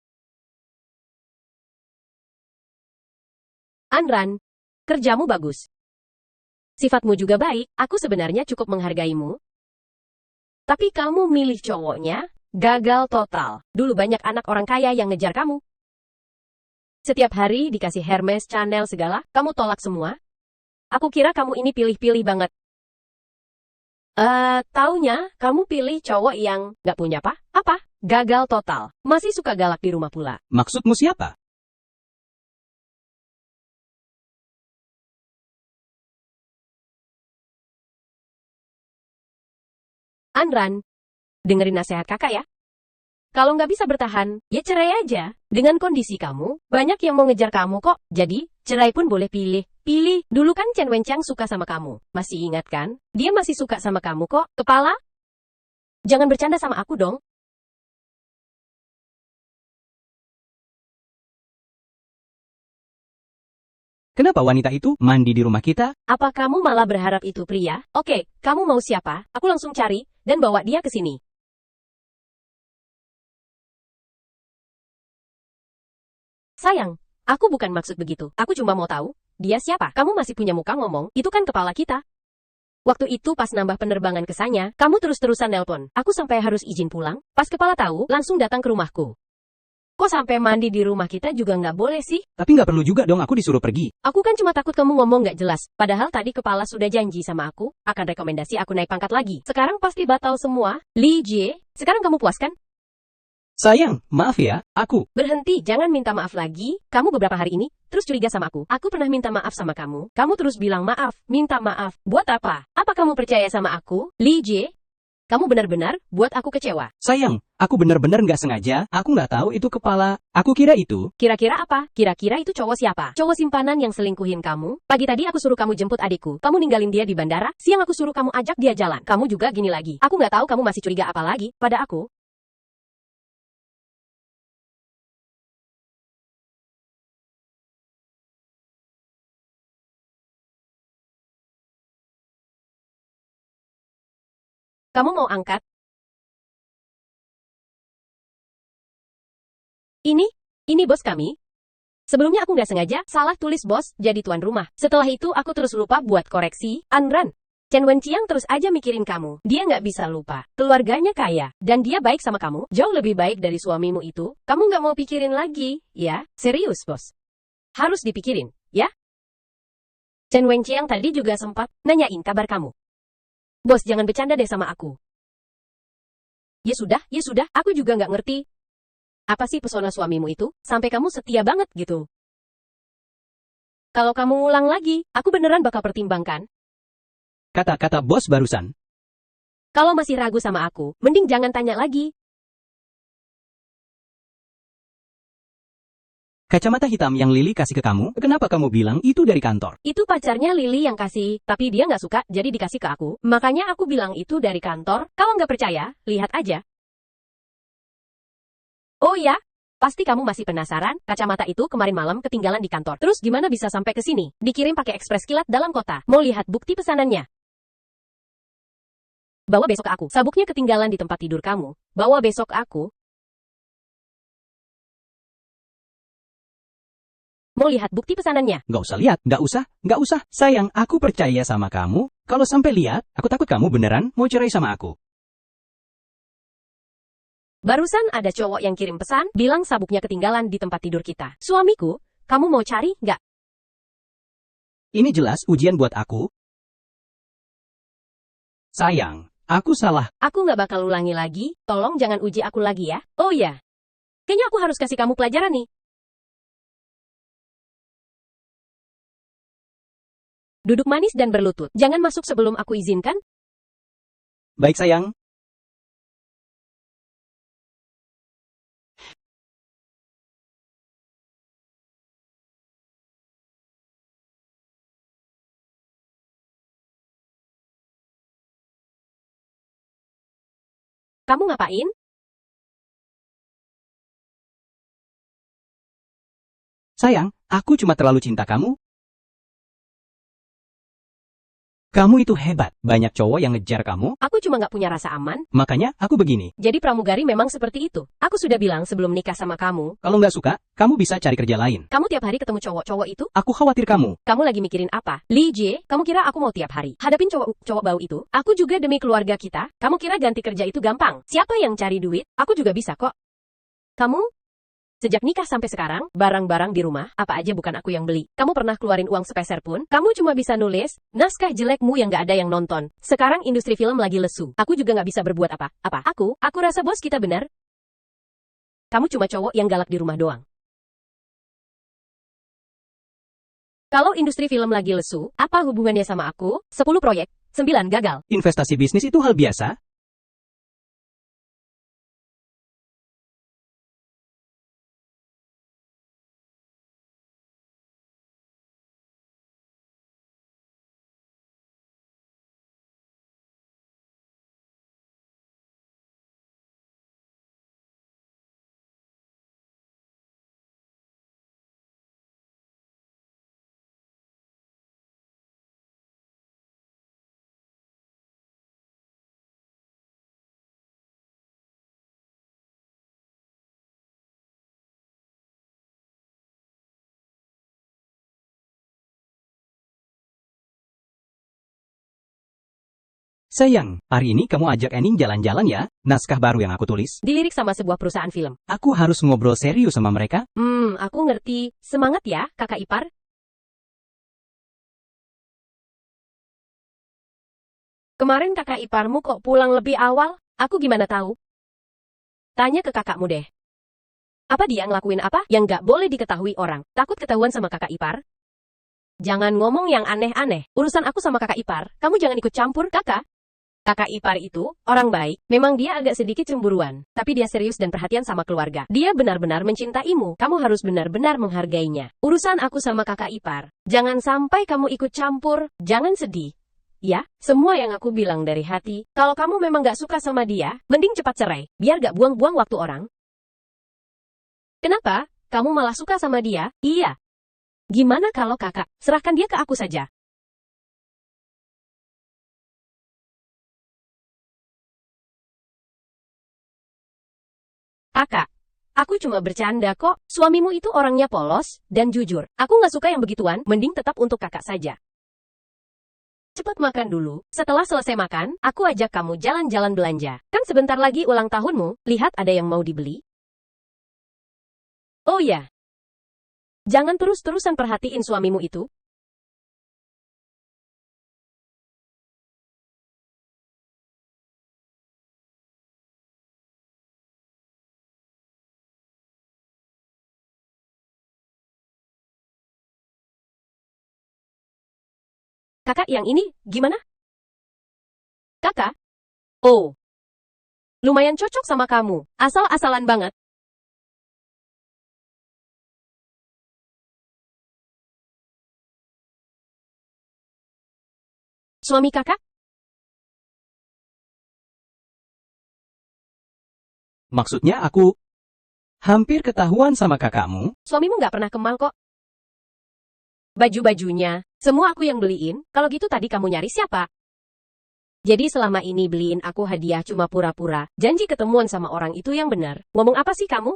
Anran, kerjamu bagus. Sifatmu juga baik, aku sebenarnya cukup menghargaimu. Tapi kamu milih cowoknya, gagal total. Dulu banyak anak orang kaya yang ngejar kamu. Setiap hari dikasih Hermes, Chanel segala, kamu tolak semua. Aku kira kamu ini pilih-pilih banget. Taunya kamu pilih cowok yang gak punya apa? Gagal total. Masih suka galak di rumah pula. Maksudmu siapa? Anran, dengerin nasihat kakak ya. Kalau nggak bisa bertahan, ya cerai aja. Dengan kondisi kamu, banyak yang mau ngejar kamu kok. Jadi, cerai pun boleh pilih. Pilih, dulu kan Chen Wenqiang suka sama kamu. Masih ingat kan? Dia masih suka sama kamu kok. Kepala? Jangan bercanda sama aku dong. Kenapa wanita itu mandi di rumah kita? Apa kamu malah berharap itu pria? Oke, kamu mau siapa? Aku langsung cari, dan bawa dia ke sini. Sayang, aku bukan maksud begitu. Aku cuma mau tahu, dia siapa? Kamu masih punya muka ngomong, itu kan kepala kita. Waktu itu pas nambah penerbangan ke sana, kamu terus-terusan nelpon. Aku sampai harus izin pulang. Pas kepala tahu, langsung datang ke rumahku. Kok sampai mandi di rumah kita juga nggak boleh sih? Tapi nggak perlu juga dong aku disuruh pergi. Aku kan cuma takut kamu ngomong nggak jelas. Padahal tadi kepala sudah janji sama aku, akan rekomendasi aku naik pangkat lagi. Sekarang pasti batal semua. Li Jie, sekarang kamu puas kan? Sayang, maaf ya, aku. Berhenti, jangan minta maaf lagi. Kamu beberapa hari ini terus curiga sama aku. Aku pernah minta maaf sama kamu. Kamu terus bilang maaf, minta maaf. Buat apa? Apa kamu percaya sama aku? Li Jie, kamu benar-benar buat aku kecewa. Sayang, aku benar-benar nggak sengaja. Aku nggak tahu itu kepala. Aku kira itu. Kira-kira apa? Kira-kira itu cowok siapa? Cowok simpanan yang selingkuhin kamu? Pagi tadi aku suruh kamu jemput adikku. Kamu ninggalin dia di bandara. Siang aku suruh kamu ajak dia jalan. Kamu juga gini lagi. Aku nggak tahu kamu masih curiga apa lagi pada aku. Kamu mau angkat? Ini bos kami. Sebelumnya aku nggak sengaja salah tulis bos jadi tuan rumah. Setelah itu aku terus lupa buat koreksi. Anran, Chen Wenqiang terus aja mikirin kamu. Dia nggak bisa lupa. Keluarganya kaya. Dan dia baik sama kamu. Jauh lebih baik dari suamimu itu. Kamu nggak mau pikirin lagi, ya? Serius, bos. Harus dipikirin, ya? Chen Wenqiang tadi juga sempat nanyain kabar kamu. Bos, jangan bercanda deh sama aku. Ya sudah, aku juga nggak ngerti. Apa sih pesona suamimu itu? Sampai kamu setia banget gitu. Kalau kamu ulang lagi, aku beneran bakal pertimbangkan. Kata-kata bos barusan. Kalau masih ragu sama aku, mending jangan tanya lagi. Kacamata hitam yang Lily kasih ke kamu, kenapa kamu bilang itu dari kantor? Itu pacarnya Lily yang kasih, tapi dia nggak suka, jadi dikasih ke aku. Makanya aku bilang itu dari kantor. Kalau nggak percaya, lihat aja. Oh ya? Pasti kamu masih penasaran, kacamata itu kemarin malam ketinggalan di kantor. Terus gimana bisa sampai ke sini? Dikirim pakai ekspres kilat dalam kota. Mau lihat bukti pesanannya? Bawa besok ke aku. Sabuknya ketinggalan di tempat tidur kamu. Bawa besok ke aku. Mau lihat bukti pesanannya? Nggak usah lihat, nggak usah. Sayang, aku percaya sama kamu. Kalau sampai lihat, aku takut kamu beneran mau cerai sama aku. Barusan ada cowok yang kirim pesan, bilang sabuknya ketinggalan di tempat tidur kita. Suamiku, kamu mau cari nggak? Ini jelas ujian buat aku. Sayang, aku salah. Aku nggak bakal ulangi lagi, tolong jangan uji aku lagi ya. Oh ya, kayaknya aku harus kasih kamu pelajaran nih. Duduk manis dan berlutut, jangan masuk sebelum aku izinkan. Baik sayang. Kamu ngapain? Sayang, aku cuma terlalu cinta kamu. Kamu itu hebat. Banyak cowok yang ngejar kamu, Aku cuma nggak punya rasa aman. makanya aku begini. Jadi pramugari memang seperti itu. Aku sudah bilang sebelum nikah sama kamu, Kalau nggak suka, kamu bisa cari kerja lain. kamu tiap hari ketemu cowok-cowok itu. Aku khawatir kamu. Kamu lagi mikirin apa? Li Jie, kamu kira aku mau tiap hari hadapin cowok bau itu? Aku juga demi keluarga kita. Kamu kira ganti kerja itu gampang? Siapa yang cari duit? Aku juga bisa kok. Kamu? Sejak nikah sampai sekarang, barang-barang di rumah, apa aja bukan aku yang beli. Kamu pernah keluarin uang sepeser pun? Kamu cuma bisa nulis, naskah jelekmu yang gak ada yang nonton. Sekarang industri film lagi lesu. Aku juga gak bisa berbuat apa. Apa? Aku rasa bos kita benar. Kamu cuma cowok yang galak di rumah doang. Kalau industri film lagi lesu, apa hubungannya sama aku? 10 proyek, 9 gagal. Investasi bisnis itu hal biasa. Sayang, hari ini kamu ajak Ening jalan-jalan ya, naskah baru yang aku tulis. Dilirik sama sebuah perusahaan film. Aku harus ngobrol serius sama mereka. Aku ngerti. Semangat ya, kakak ipar. Kemarin kakak iparmu kok pulang lebih awal? Aku gimana tahu? Tanya ke kakakmu deh. Apa dia ngelakuin apa yang gak boleh diketahui orang? Takut ketahuan sama kakak ipar? Jangan ngomong yang aneh-aneh. Urusan aku sama kakak ipar, kamu jangan ikut campur, kakak. Kakak ipar itu, orang baik, memang dia agak sedikit cemburuan. Tapi dia serius dan perhatian sama keluarga. Dia benar-benar mencintaimu. Kamu harus benar-benar menghargainya. Urusan aku sama kakak ipar, jangan sampai kamu ikut campur, jangan sedih. Ya, semua yang aku bilang dari hati, kalau kamu memang gak suka sama dia, mending cepat cerai, biar gak buang-buang waktu orang. Kenapa? Kamu malah suka sama dia? Iya. Gimana kalau kakak, serahkan dia ke aku saja. Kakak, aku cuma bercanda kok. Suamimu itu orangnya polos dan jujur. Aku nggak suka yang begituan, mending tetap untuk kakak saja. Cepat makan dulu. Setelah selesai makan, aku ajak kamu jalan-jalan belanja. Kan sebentar lagi ulang tahunmu, lihat ada yang mau dibeli. Oh ya, jangan terus-terusan perhatiin suamimu itu. Kakak yang ini, gimana? Kakak? Oh, lumayan cocok sama kamu. Asal-asalan banget. Suami kakak? Maksudnya aku hampir ketahuan sama kakakmu. Suamimu nggak pernah kemal kok. Baju-bajunya, semua aku yang beliin. Kalau gitu tadi kamu nyari siapa? Jadi selama ini beliin aku hadiah cuma pura-pura. Janji ketemuan sama orang itu yang benar. Ngomong apa sih kamu?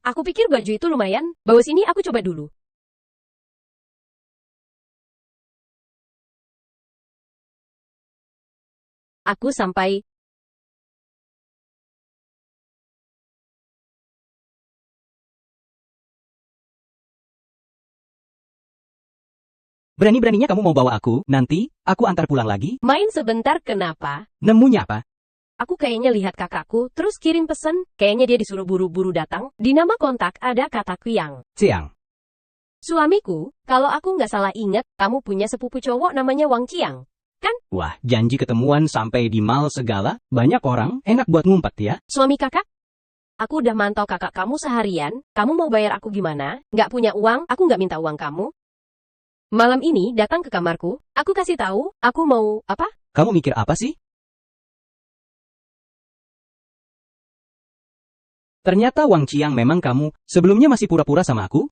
Aku pikir baju itu lumayan. Bawa sini aku coba dulu. Aku sampai Berani-beraninya kamu mau bawa aku, nanti aku antar pulang lagi. main sebentar kenapa? Nemunya apa? Aku kayaknya lihat kakakku, terus kirim pesan. Kayaknya dia disuruh buru-buru datang. Di nama kontak ada kata Qiang. Siang. Suamiku, kalau aku nggak salah ingat, kamu punya sepupu cowok namanya Wang Qiang. Wah, janji ketemuan sampai di mall segala. Banyak orang, enak buat ngumpet ya. Suami kakak? Aku udah mantau kakak kamu seharian. Kamu mau bayar aku gimana? Nggak punya uang, aku nggak minta uang kamu. Malam ini datang ke kamarku, aku kasih tahu, aku mau apa? Kamu mikir apa sih? Ternyata Wang Qiang memang kamu, sebelumnya masih pura-pura sama aku?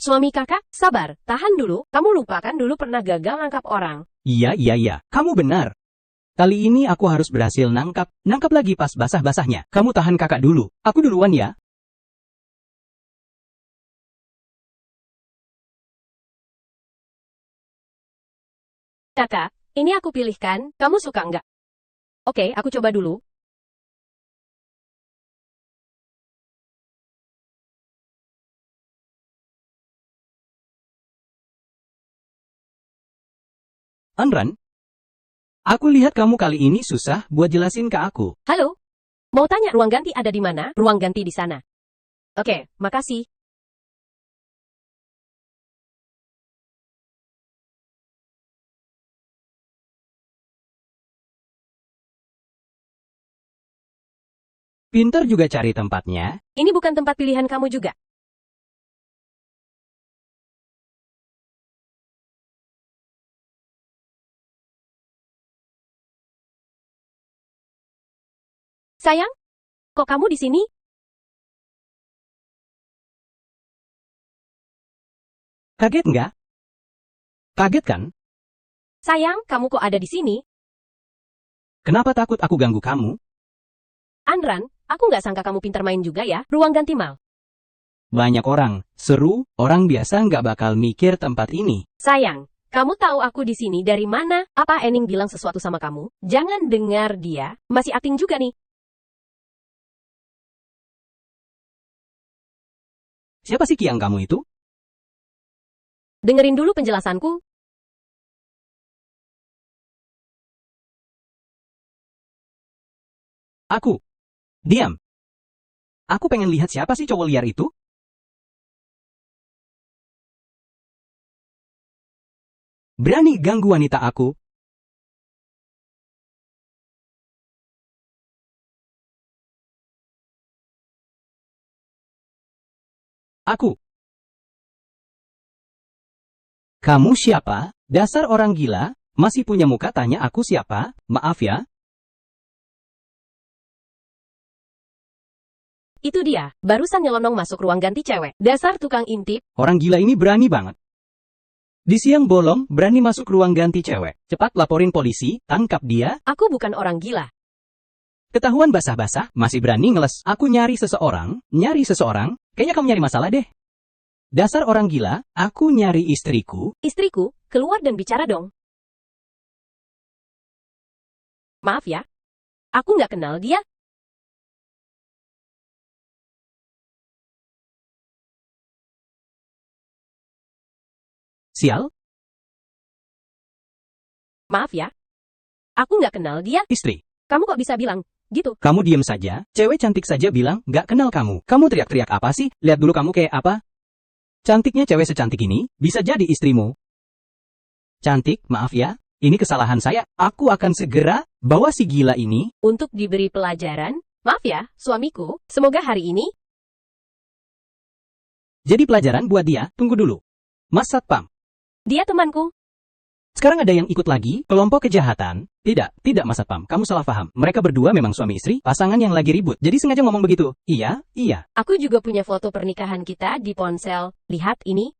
Suami kakak, sabar, tahan dulu. Kamu lupakan dulu pernah gagal nangkap orang. Iya, kamu benar. Kali ini aku harus berhasil nangkap lagi pas basah-basahnya. Kamu tahan kakak dulu, aku duluan ya. Kakak, ini aku pilihkan, kamu suka nggak? Oke, aku coba dulu. Anran, aku lihat kamu kali ini susah buat jelasin ke aku. Halo? Mau tanya ruang ganti ada di mana? Ruang ganti di sana. Oke, makasih. Pinter juga cari tempatnya. Ini bukan tempat pilihan kamu juga. Sayang, kok kamu di sini? Kaget nggak? Kaget kan? Sayang, kamu kok ada di sini? Kenapa takut aku ganggu kamu? Anran, aku nggak sangka kamu pintar main juga ya. Ruang ganti mal. Banyak orang, seru, orang biasa nggak bakal mikir tempat ini. Sayang, kamu tahu aku di sini dari mana? Apa Ening bilang sesuatu sama kamu? Jangan dengar dia. Masih akting juga nih. Siapa sih Kiang kamu itu? Dengerin dulu penjelasanku. Aku. Diam. Aku pengen lihat siapa sih cowok liar itu? Berani ganggu wanita aku. Aku. Kamu siapa? Dasar orang gila, masih punya muka tanya aku siapa? Maaf ya. Itu dia, barusan nyelonong masuk ruang ganti cewek. Dasar tukang intip. Orang gila ini berani banget. Di siang bolong, berani masuk ruang ganti cewek. Cepat laporin polisi, tangkap dia. Aku bukan orang gila. Ketahuan basah-basah, masih berani ngeles. Aku nyari seseorang. Kayaknya kamu nyari masalah deh. Dasar orang gila, aku nyari istriku. Istriku, keluar dan bicara dong. Maaf ya, aku nggak kenal dia. Sial, Maaf ya, aku nggak kenal dia. istri. Kamu kok bisa bilang gitu? Kamu diem saja, cewek cantik saja bilang, nggak kenal kamu. Kamu teriak-teriak apa sih? Lihat dulu kamu kayak apa? Cantiknya cewek secantik ini, bisa jadi istrimu. Cantik, maaf ya, ini kesalahan saya. Aku akan segera bawa si gila ini. Untuk diberi pelajaran. Maaf ya, suamiku. Semoga hari ini Jadi pelajaran buat dia, tunggu dulu. Mas Satpam, dia temanku. sekarang ada yang ikut lagi, kelompok kejahatan. Tidak Mas Satpam, kamu salah paham. Mereka berdua memang suami istri, pasangan yang lagi ribut. Jadi sengaja ngomong begitu. Iya. Aku juga punya foto pernikahan kita di ponsel. Lihat ini.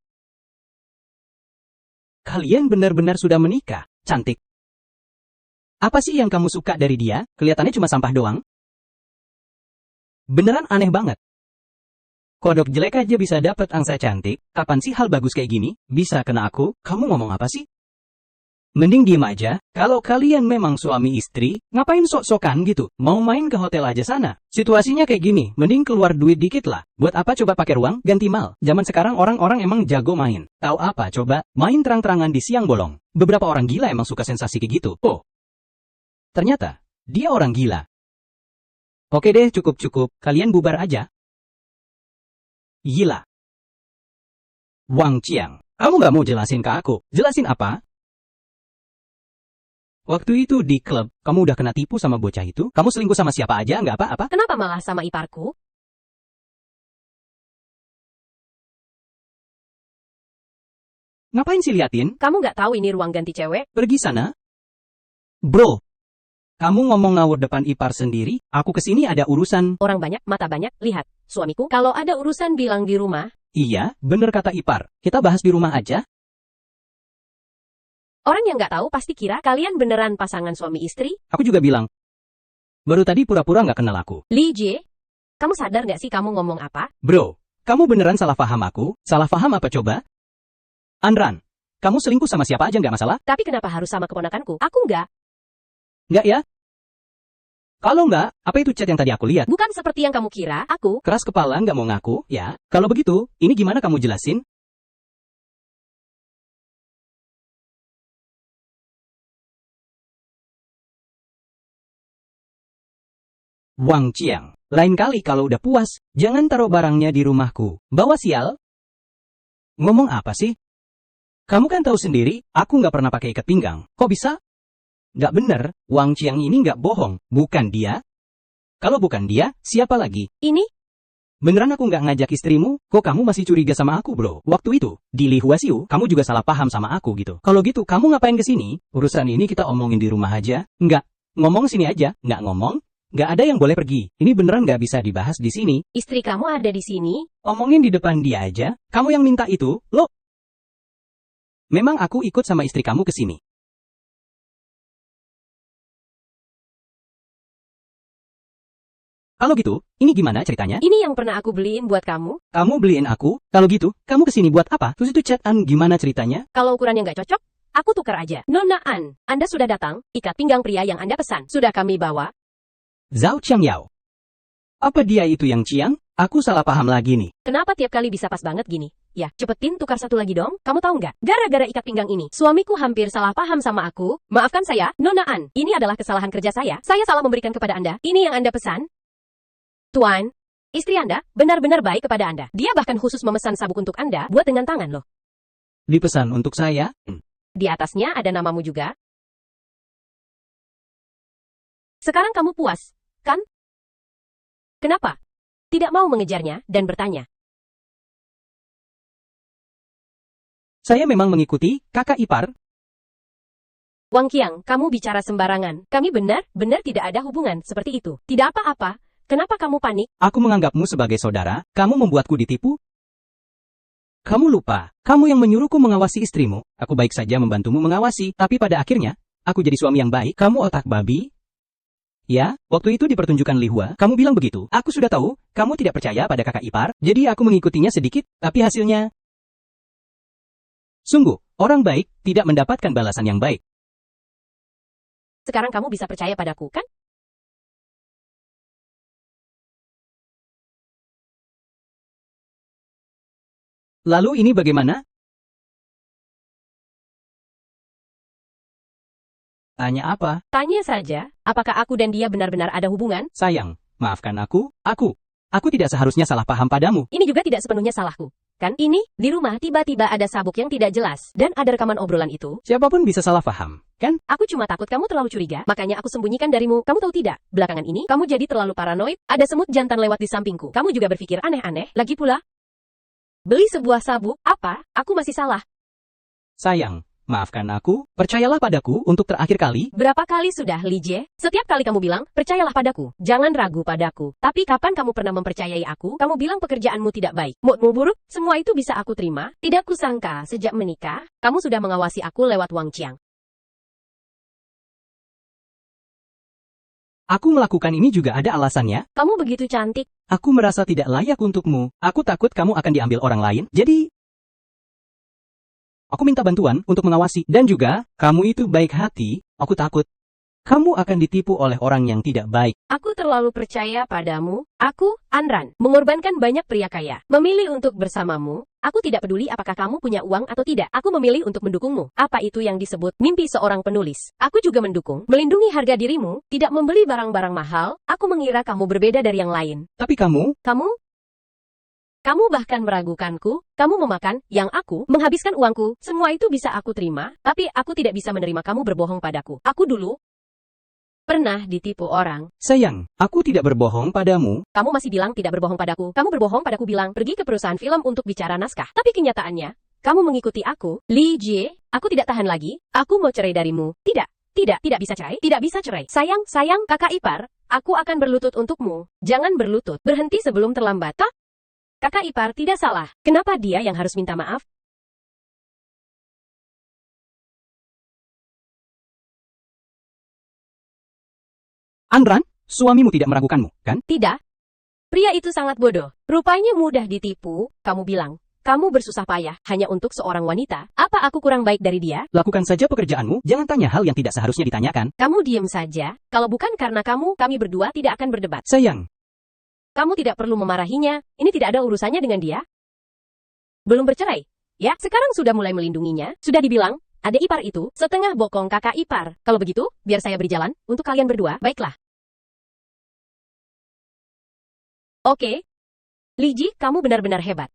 Kalian benar-benar sudah menikah. Cantik. Apa sih yang kamu suka dari dia? Kelihatannya cuma sampah doang. Beneran aneh banget. Kodok jelek aja bisa dapet angsa cantik. Kapan sih hal bagus kayak gini? Bisa kena aku? Kamu ngomong apa sih? Mending diem aja. Kalau kalian memang suami istri, ngapain sok-sokan gitu? Mau main ke hotel aja sana. Situasinya kayak gini, mending keluar duit dikit lah. Buat apa coba pakai ruang ganti mal? Zaman sekarang orang-orang emang jago main. Tahu apa coba? Main terang-terangan di siang bolong. Beberapa orang gila emang suka sensasi kayak gitu. Oh, ternyata dia orang gila. Oke deh, cukup. Kalian bubar aja. Gila. Wang Qiang, kamu nggak mau jelasin ke aku? Jelasin apa? Waktu itu di klub, kamu udah kena tipu sama bocah itu? Kamu selingkuh sama siapa aja, nggak apa-apa? Kenapa malah sama iparku? Ngapain sih liatin? Kamu nggak tahu ini ruang ganti cewek? Pergi sana. Bro, kamu ngomong ngawur depan ipar sendiri, aku kesini ada urusan. Orang banyak, mata banyak. Lihat, suamiku. Kalau ada urusan bilang di rumah. Iya, bener kata ipar. Kita bahas di rumah aja. Orang yang nggak tahu pasti kira kalian beneran pasangan suami istri. Aku juga bilang. Baru tadi pura-pura nggak kenal aku. Li Jie, kamu sadar nggak sih kamu ngomong apa? Bro, kamu beneran salah paham aku? Salah paham apa coba? Anran, kamu selingkuh sama siapa aja nggak masalah? Tapi kenapa harus sama keponakanku? Aku nggak. Nggak ya? Kalau nggak, apa itu chat yang tadi aku lihat? Bukan seperti yang kamu kira, aku. Keras kepala nggak mau ngaku, ya? Kalau begitu, ini gimana kamu jelasin? Wang Qiang, lain kali kalau udah puas, jangan taruh barangnya di rumahku. Bawa sial. Ngomong apa sih? Kamu kan tahu sendiri, aku nggak pernah pakai ikat pinggang. Kok bisa? Nggak bener, Wang Qiang ini nggak bohong. Bukan dia. Kalau bukan dia, siapa lagi? Ini? Beneran aku nggak ngajak istrimu? Kok kamu masih curiga sama aku, bro? Waktu itu, di Li Huasiu, kamu juga salah paham sama aku gitu. Kalau gitu, kamu ngapain kesini? Urusan ini kita omongin di rumah aja. Nggak. Ngomong sini aja. Nggak ngomong? Nggak ada yang boleh pergi. Ini beneran nggak bisa dibahas di sini. Istri kamu ada di sini? Omongin di depan dia aja. Kamu yang minta itu, loh. Memang aku ikut sama istri kamu ke sini. Kalau gitu, ini gimana ceritanya? Ini yang pernah aku beliin buat kamu. Kamu beliin aku? Kalau gitu, kamu kesini buat apa? Terus itu chat-an gimana ceritanya? Kalau ukurannya nggak cocok, aku tukar aja. Nona An, Anda sudah datang, ikat pinggang pria yang Anda pesan. Sudah kami bawa. Zhao Qiangyao. Apa dia itu yang Qiang? Aku salah paham lagi nih. Kenapa tiap kali bisa pas banget gini? Ya, cepetin tukar satu lagi dong. Kamu tahu nggak? Gara-gara ikat pinggang ini, suamiku hampir salah paham sama aku. Maafkan saya, Nona An. Ini adalah kesalahan kerja saya. Saya salah memberikan kepada Anda. Ini yang Anda pesan. Tuan, istri Anda benar-benar baik kepada Anda. Dia bahkan khusus memesan sabuk untuk Anda, buat dengan tangan loh. Dipesan untuk saya? Di atasnya ada namamu juga. Sekarang kamu puas, kan? Kenapa? Tidak mau mengejarnya dan bertanya. Saya memang mengikuti kakak ipar. Wang Qiang, kamu bicara sembarangan. Kami benar-benar tidak ada hubungan seperti itu. Tidak apa-apa. Kenapa kamu panik? Aku menganggapmu sebagai saudara. Kamu membuatku ditipu. Kamu lupa. Kamu yang menyuruhku mengawasi istrimu. Aku baik saja membantumu mengawasi. Tapi pada akhirnya, aku jadi suami yang baik. Kamu otak babi. Ya, waktu itu di pertunjukan Lihua, kamu bilang begitu. Aku sudah tahu, kamu tidak percaya pada kakak ipar, jadi aku mengikutinya sedikit, tapi hasilnya... Sungguh, orang baik tidak mendapatkan balasan yang baik. Sekarang kamu bisa percaya padaku, kan? Lalu ini bagaimana? Tanya apa? Tanya saja, apakah aku dan dia benar-benar ada hubungan? Sayang, maafkan aku. Aku tidak seharusnya salah paham padamu. Ini juga tidak sepenuhnya salahku. Kan ini, di rumah tiba-tiba ada sabuk yang tidak jelas. Dan ada rekaman obrolan itu. Siapapun bisa salah paham, kan? Aku cuma takut kamu terlalu curiga, makanya aku sembunyikan darimu. Kamu tahu tidak, belakangan ini, kamu jadi terlalu paranoid. Ada semut jantan lewat di sampingku. Kamu juga berpikir aneh-aneh. Lagi pula, beli sebuah sabuk, apa? Aku masih salah. Sayang, maafkan aku. Percayalah padaku untuk terakhir kali. Berapa kali sudah, Li Jie? Setiap kali kamu bilang, percayalah padaku. Jangan ragu padaku. Tapi kapan kamu pernah mempercayai aku? Kamu bilang pekerjaanmu tidak baik. Moodmu buruk? Semua itu bisa aku terima. Tidak kusangka, sejak menikah, kamu sudah mengawasi aku lewat Wang Qiang. Aku melakukan ini juga ada alasannya. Kamu begitu cantik. Aku merasa tidak layak untukmu. Aku takut kamu akan diambil orang lain. Jadi, aku minta bantuan untuk mengawasi. Dan juga, kamu itu baik hati. Aku takut kamu akan ditipu oleh orang yang tidak baik. Aku terlalu percaya padamu. Aku, Anran, mengorbankan banyak pria kaya. Memilih untuk bersamamu. Aku tidak peduli apakah kamu punya uang atau tidak. Aku memilih untuk mendukungmu. Apa itu yang disebut mimpi seorang penulis? Aku juga mendukung, melindungi harga dirimu, tidak membeli barang-barang mahal. Aku mengira kamu berbeda dari yang lain. Tapi Kamu bahkan meragukanku, kamu memakan, yang aku, menghabiskan uangku, semua itu bisa aku terima, tapi aku tidak bisa menerima kamu berbohong padaku. Aku dulu pernah ditipu orang. sayang, aku tidak berbohong padamu. Kamu masih bilang tidak berbohong padaku. Kamu berbohong padaku bilang pergi ke perusahaan film untuk bicara naskah. Tapi kenyataannya, kamu mengikuti aku. Li Jie, aku tidak tahan lagi. Aku mau cerai darimu. Tidak bisa cerai. Tidak bisa cerai. Sayang, kakak ipar, aku akan berlutut untukmu. Jangan berlutut. Berhenti sebelum terlambat. Kak? Kakak ipar tidak salah. Kenapa dia yang harus minta maaf? Anran, suamimu tidak meragukanmu, kan? Tidak. Pria itu sangat bodoh. Rupanya mudah ditipu. Kamu bilang, kamu bersusah payah hanya untuk seorang wanita. Apa aku kurang baik dari dia? Lakukan saja pekerjaanmu, jangan tanya hal yang tidak seharusnya ditanyakan. Kamu diam saja. Kalau bukan karena kamu, kami berdua tidak akan berdebat. Sayang, Kamu tidak perlu memarahinya. Ini tidak ada urusannya dengan dia. Belum bercerai. Ya, sekarang sudah mulai melindunginya. Sudah dibilang, adik ipar itu setengah bokong kakak ipar. Kalau begitu, biar saya berjalan untuk kalian berdua. Baiklah. Oke. Liji, kamu benar-benar hebat.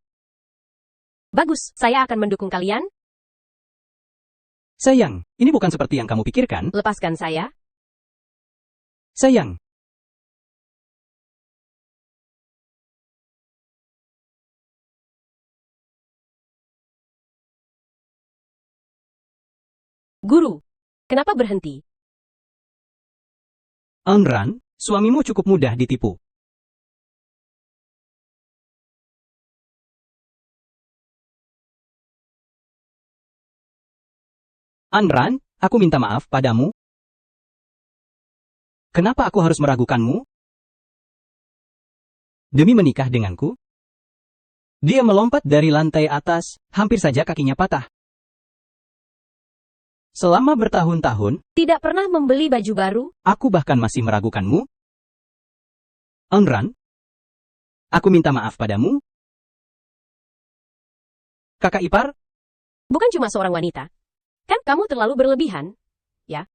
Bagus, saya akan mendukung kalian. sayang, ini bukan seperti yang kamu pikirkan. Lepaskan saya. Sayang, Guru, kenapa berhenti? Anran, suamimu cukup mudah ditipu. Anran, aku minta maaf padamu. Kenapa aku harus meragukanmu? Demi menikah denganku? Dia melompat dari lantai atas, hampir saja kakinya patah. Selama bertahun-tahun, Tidak pernah membeli baju baru? aku bahkan masih meragukanmu. Anran, aku minta maaf padamu. Kakak ipar, Bukan cuma seorang wanita. Kan kamu terlalu berlebihan. Ya.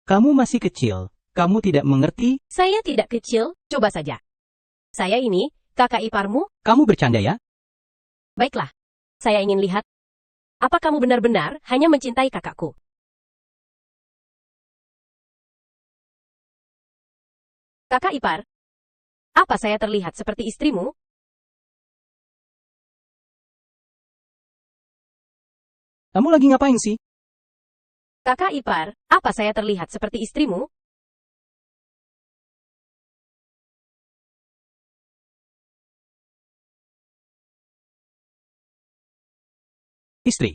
kamu masih kecil. Kamu tidak mengerti. Saya tidak kecil, coba saja. Saya ini, kakak iparmu. Kamu bercanda ya? Baiklah. Saya ingin lihat. Apa kamu benar-benar hanya mencintai kakakku? Kakak ipar. Apa saya terlihat seperti istrimu? Kamu lagi ngapain sih? Kakak ipar, apa saya terlihat seperti istrimu? Istri.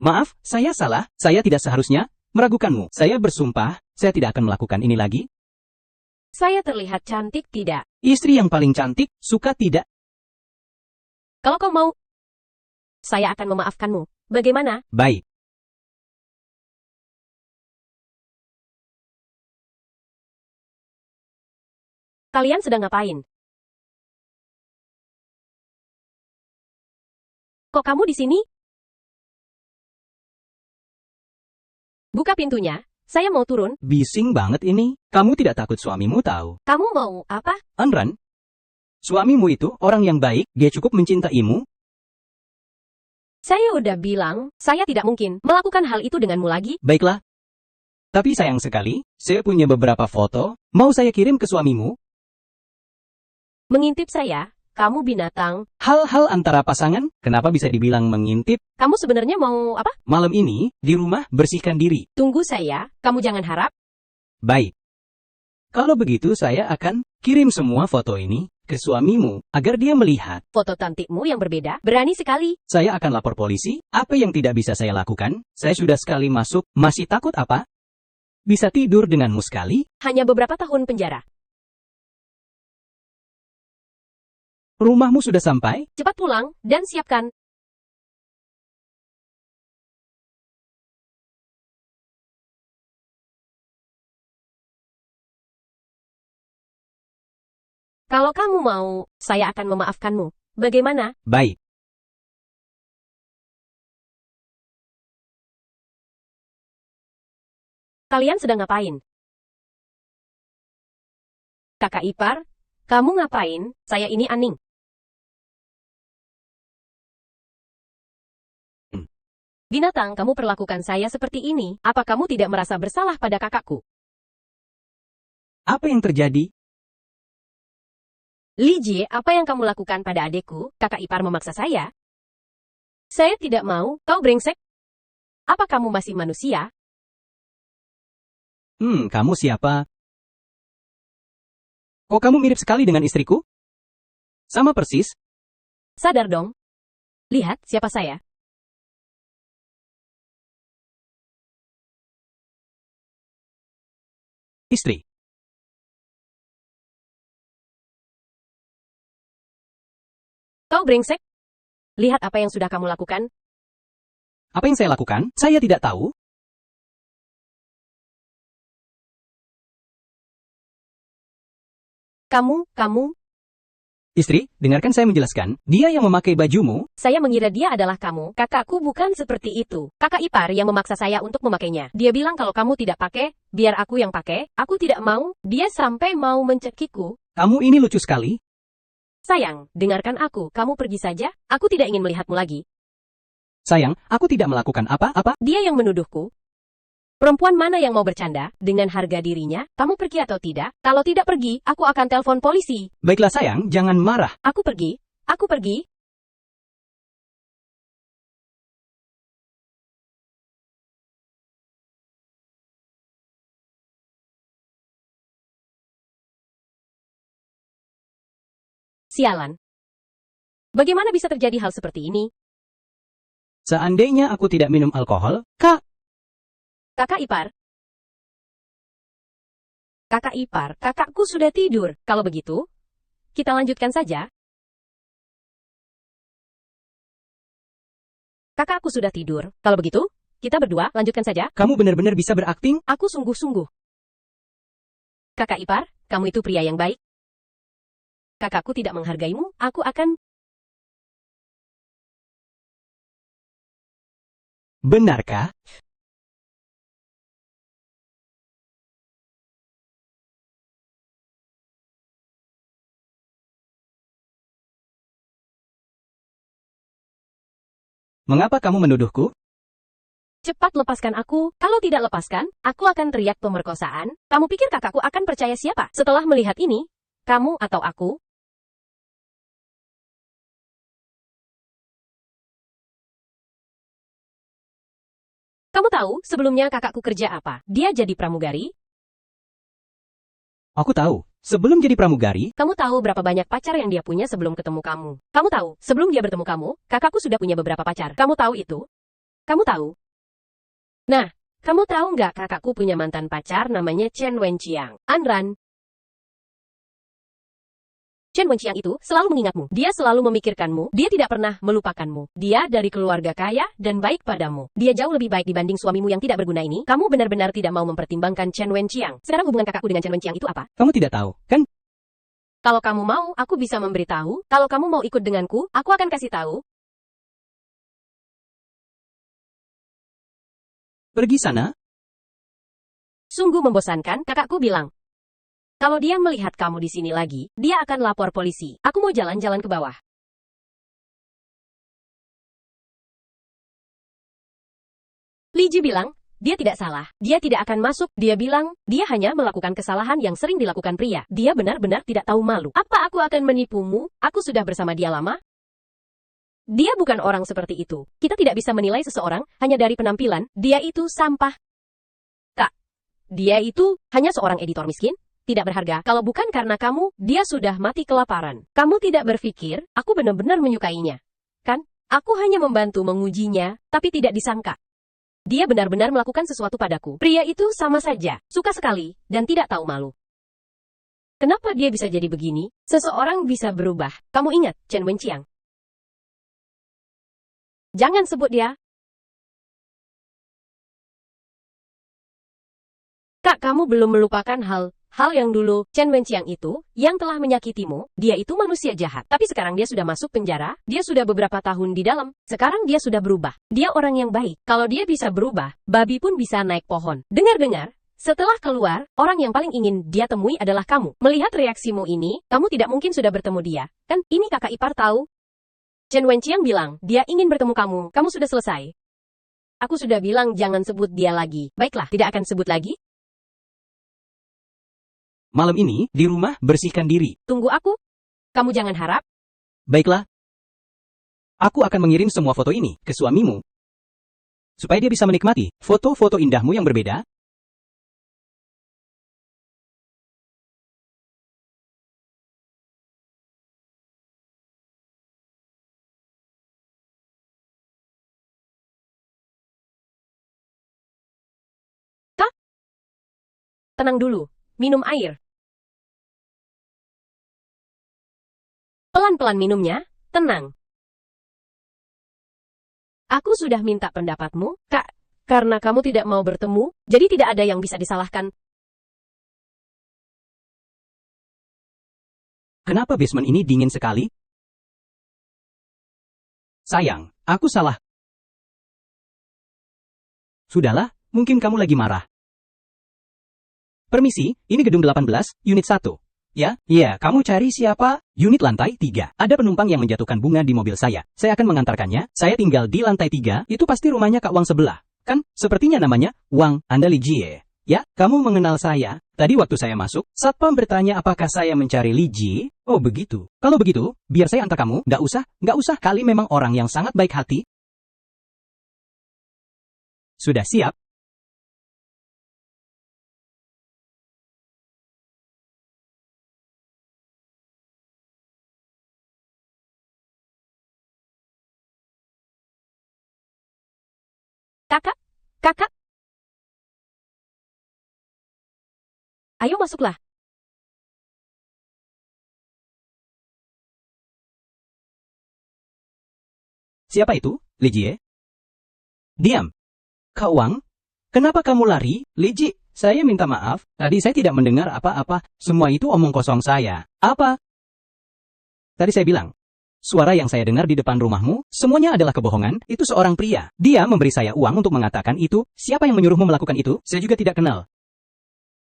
Maaf, saya salah. Saya tidak seharusnya meragukanmu. Saya bersumpah, saya tidak akan melakukan ini lagi. Saya terlihat cantik tidak? Istri yang paling cantik, suka tidak? Kalau kau mau, saya akan memaafkanmu. Bagaimana? Baik. Kalian sedang ngapain? Kok kamu di sini? Buka pintunya. Saya mau turun. Bising banget ini. Kamu tidak takut suamimu tahu? Kamu mau apa? Anran, suamimu itu orang yang baik, dia cukup mencintaimu. Saya udah bilang, saya tidak mungkin melakukan hal itu denganmu lagi. Baiklah. Tapi sayang sekali, saya punya beberapa foto. Mau saya kirim ke suamimu? Mengintip saya, kamu binatang. Hal-hal antara pasangan, kenapa bisa dibilang mengintip? Kamu sebenarnya mau apa? Malam ini, di rumah, bersihkan diri. Tunggu saya, kamu jangan harap. Baik. Kalau begitu saya akan kirim semua foto ini ke suamimu, agar dia melihat. Foto cantikmu yang berbeda, berani sekali. Saya akan lapor polisi, apa yang tidak bisa saya lakukan? Saya sudah sekali masuk, masih takut apa? Bisa tidur denganmu sekali? Hanya beberapa tahun penjara. Rumahmu sudah sampai? Cepat pulang, dan siapkan. Kalau kamu mau, saya akan memaafkanmu. Bagaimana? Baik. Kalian sedang ngapain? Kakak ipar, kamu ngapain? Saya ini Aning. Binatang, kamu perlakukan saya seperti ini. Apa kamu tidak merasa bersalah pada kakakku? Apa yang terjadi? Li Jie, apa yang kamu lakukan pada adekku? Kakak ipar memaksa saya. Saya tidak mau, kau brengsek. Apa kamu masih manusia? Kamu siapa? Kok kamu mirip sekali dengan istriku? Sama persis. Sadar dong. Lihat siapa saya. Istri. Kau brengsek. Lihat apa yang sudah kamu lakukan. Apa yang saya lakukan? Saya tidak tahu. Kamu, Istri, dengarkan saya menjelaskan. Dia yang memakai bajumu. saya mengira dia adalah kamu. Kakakku bukan seperti itu. Kakak ipar yang memaksa saya untuk memakainya. Dia bilang kalau kamu tidak pakai, biar aku yang pakai. Aku tidak mau. Dia sampai mau mencekiku. Kamu ini lucu sekali. Sayang, dengarkan aku. Kamu pergi saja. Aku tidak ingin melihatmu lagi. Sayang, aku tidak melakukan apa-apa. Dia yang menuduhku. Perempuan mana yang mau bercanda dengan harga dirinya? Kamu pergi atau tidak? Kalau tidak pergi, aku akan telepon polisi. Baiklah sayang, jangan marah. Aku pergi. Aku pergi. Sialan. Bagaimana bisa terjadi hal seperti ini? Seandainya aku tidak minum alkohol, Kak. Kakak ipar. Kakak ipar, kakakku sudah tidur. Kalau begitu, kita lanjutkan saja. Kakakku sudah tidur. Kalau begitu, kita berdua lanjutkan saja. Kamu benar-benar bisa berakting? Aku sungguh-sungguh. Kakak ipar, kamu itu pria yang baik. Kakakku tidak menghargaimu, aku akan... Benarkah? Mengapa kamu menuduhku? Cepat lepaskan aku. Kalau tidak lepaskan, aku akan teriak pemerkosaan. Kamu pikir kakakku akan percaya siapa? Setelah melihat ini, kamu atau aku? Kamu tahu sebelumnya kakakku kerja apa? Dia jadi pramugari. Aku tahu. Sebelum jadi pramugari, Kamu tahu berapa banyak pacar yang dia punya sebelum ketemu kamu? Kamu tahu, sebelum dia bertemu kamu, kakakku sudah punya beberapa pacar. Kamu tahu itu? Kamu tahu? Nah, kamu tahu nggak kakakku punya mantan pacar namanya Chen Wenqiang, Anran. Chen Wenqiang itu selalu mengingatmu. Dia selalu memikirkanmu. Dia tidak pernah melupakanmu. Dia dari keluarga kaya dan baik padamu. Dia jauh lebih baik dibanding suamimu yang tidak berguna ini. Kamu benar-benar tidak mau mempertimbangkan Chen Wenqiang. Sekarang hubungan kakakku dengan Chen Wenqiang itu apa? kamu tidak tahu, kan? Kalau kamu mau, aku bisa memberitahu. Kalau kamu mau ikut denganku, aku akan kasih tahu. Pergi sana. Sungguh membosankan, kakakku bilang. Kalau dia melihat kamu di sini lagi, dia akan lapor polisi. Aku mau jalan-jalan ke bawah. Li Ji bilang, dia tidak salah. Dia tidak akan masuk. Dia bilang, dia hanya melakukan kesalahan yang sering dilakukan pria. Dia benar-benar tidak tahu malu. Apa aku akan menipumu? Aku sudah bersama dia lama. Dia bukan orang seperti itu. Kita tidak bisa menilai seseorang hanya dari penampilan. Dia itu sampah. Kak, dia itu hanya seorang editor miskin. Tidak berharga. Kalau bukan karena kamu, dia sudah mati kelaparan. Kamu tidak berpikir, aku benar-benar menyukainya. Kan? Aku hanya membantu mengujinya, tapi tidak disangka. Dia benar-benar melakukan sesuatu padaku. Pria itu sama saja, suka sekali, dan tidak tahu malu. Kenapa dia bisa jadi begini? Seseorang bisa berubah. Kamu ingat, Chen Wenqiang? Jangan sebut dia. Kak, kamu belum melupakan hal yang dulu, Chen Wenqiang itu, yang telah menyakitimu, dia itu manusia jahat. Tapi sekarang dia sudah masuk penjara, dia sudah beberapa tahun di dalam, sekarang dia sudah berubah. Dia orang yang baik. Kalau dia bisa berubah, babi pun bisa naik pohon. Dengar-dengar, setelah keluar, orang yang paling ingin dia temui adalah kamu. Melihat reaksimu ini, kamu tidak mungkin sudah bertemu dia. Kan, ini kakak ipar tahu. Chen Wenqiang bilang, dia ingin bertemu kamu. Kamu sudah selesai. Aku sudah bilang jangan sebut dia lagi. Baiklah, tidak akan sebut lagi. Malam ini, di rumah, bersihkan diri. Tunggu aku. Kamu jangan harap. Baiklah. Aku akan mengirim semua foto ini ke suamimu. Supaya dia bisa menikmati foto-foto indahmu yang berbeda. tenang dulu. Minum air. Pelan-pelan minumnya, tenang. Aku sudah minta pendapatmu, Kak. Karena kamu tidak mau bertemu, jadi tidak ada yang bisa disalahkan. Kenapa basement ini dingin sekali? Sayang, aku salah. Sudahlah, mungkin kamu lagi marah. Permisi, ini gedung 18, unit 1. Ya, kamu cari siapa? Unit lantai 3. Ada penumpang yang menjatuhkan bunga di mobil saya. Saya akan mengantarkannya. Saya tinggal di lantai 3. Itu pasti rumahnya Kak Wang sebelah. Kan, sepertinya namanya Wang, Anda Li Jie. Ya, kamu mengenal saya. Tadi waktu saya masuk, satpam bertanya apakah saya mencari Li Jie. Oh begitu. Kalau begitu, biar saya antar kamu. Nggak usah. Kali memang orang yang sangat baik hati. Sudah siap? Kakak. Ayo masuklah. Siapa itu? Li Jie? Diam. Kak Wang, kenapa kamu lari? Li Jie, saya minta maaf. Tadi saya tidak mendengar apa-apa. Semua itu omong kosong saya. Apa? Tadi saya bilang, suara yang saya dengar di depan rumahmu, semuanya adalah kebohongan. Itu seorang pria. Dia memberi saya uang untuk mengatakan itu. Siapa yang menyuruhmu melakukan itu? Saya juga tidak kenal.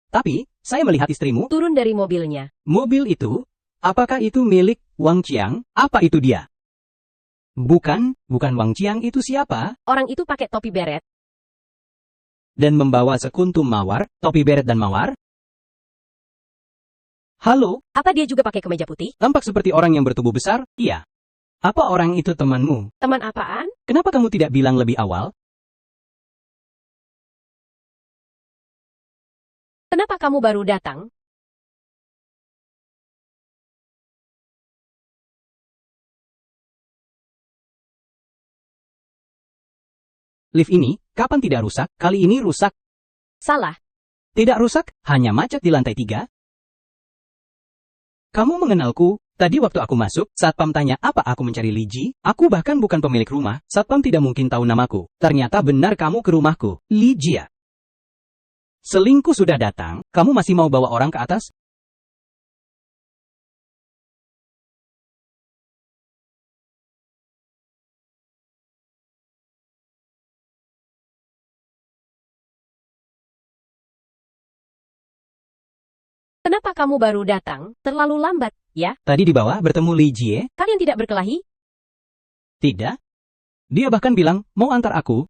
Tapi, saya melihat istrimu. Turun dari mobilnya. Mobil itu, apakah itu milik Wang Qiang? Apa itu dia? Bukan Wang Qiang, itu siapa? Orang itu pakai topi beret. Dan membawa sekuntum mawar, topi beret dan mawar? Halo, Apa dia juga pakai kemeja putih? tampak seperti orang yang bertubuh besar? Iya. Apa orang itu temanmu? Teman apaan? Kenapa kamu tidak bilang lebih awal? Kenapa kamu baru datang? Lift ini, kapan tidak rusak? Kali ini rusak. Salah. Tidak rusak, hanya macet di lantai 3. Kamu mengenalku? Tadi waktu aku masuk, satpam tanya apa aku mencari Li Jie. Aku bahkan bukan pemilik rumah, satpam tidak mungkin tahu namaku. Ternyata benar kamu ke rumahku, Li Jie. Selingkuh sudah datang, kamu masih mau bawa orang ke atas? Kenapa kamu baru datang? Terlalu lambat, ya? Tadi di bawah bertemu Li Jie? Kalian tidak berkelahi? Tidak. Dia bahkan bilang, mau antar aku.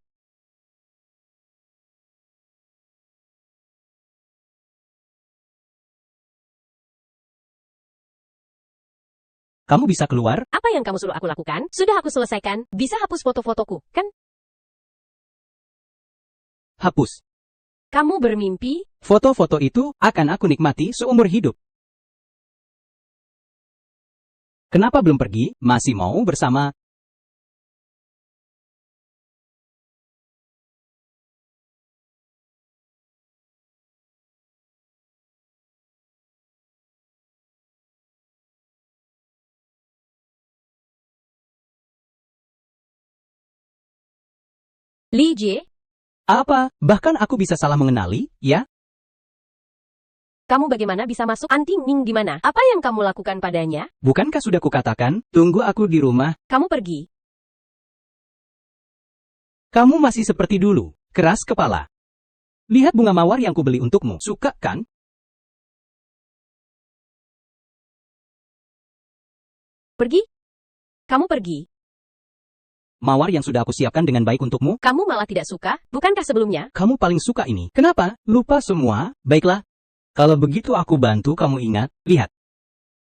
Kamu bisa keluar? Apa yang kamu suruh aku lakukan? Sudah aku selesaikan. Bisa hapus foto-fotoku, kan? Hapus. Kamu bermimpi? Foto-foto itu akan aku nikmati seumur hidup. Kenapa belum pergi? Masih mau bersama? Li Jie, Apa? Bahkan aku bisa salah mengenali, ya? kamu bagaimana bisa masuk? Anting Ning di mana? Apa yang kamu lakukan padanya? Bukankah sudah kukatakan, tunggu aku di rumah. Kamu pergi. Kamu masih seperti dulu, keras kepala. Lihat bunga mawar yang kubeli untukmu, suka kan? Pergi? Kamu pergi. Mawar yang sudah aku siapkan dengan baik untukmu, Kamu malah tidak suka? Bukankah sebelumnya? kamu paling suka ini. Kenapa? Lupa semua? Baiklah. Kalau begitu aku bantu kamu ingat. Lihat.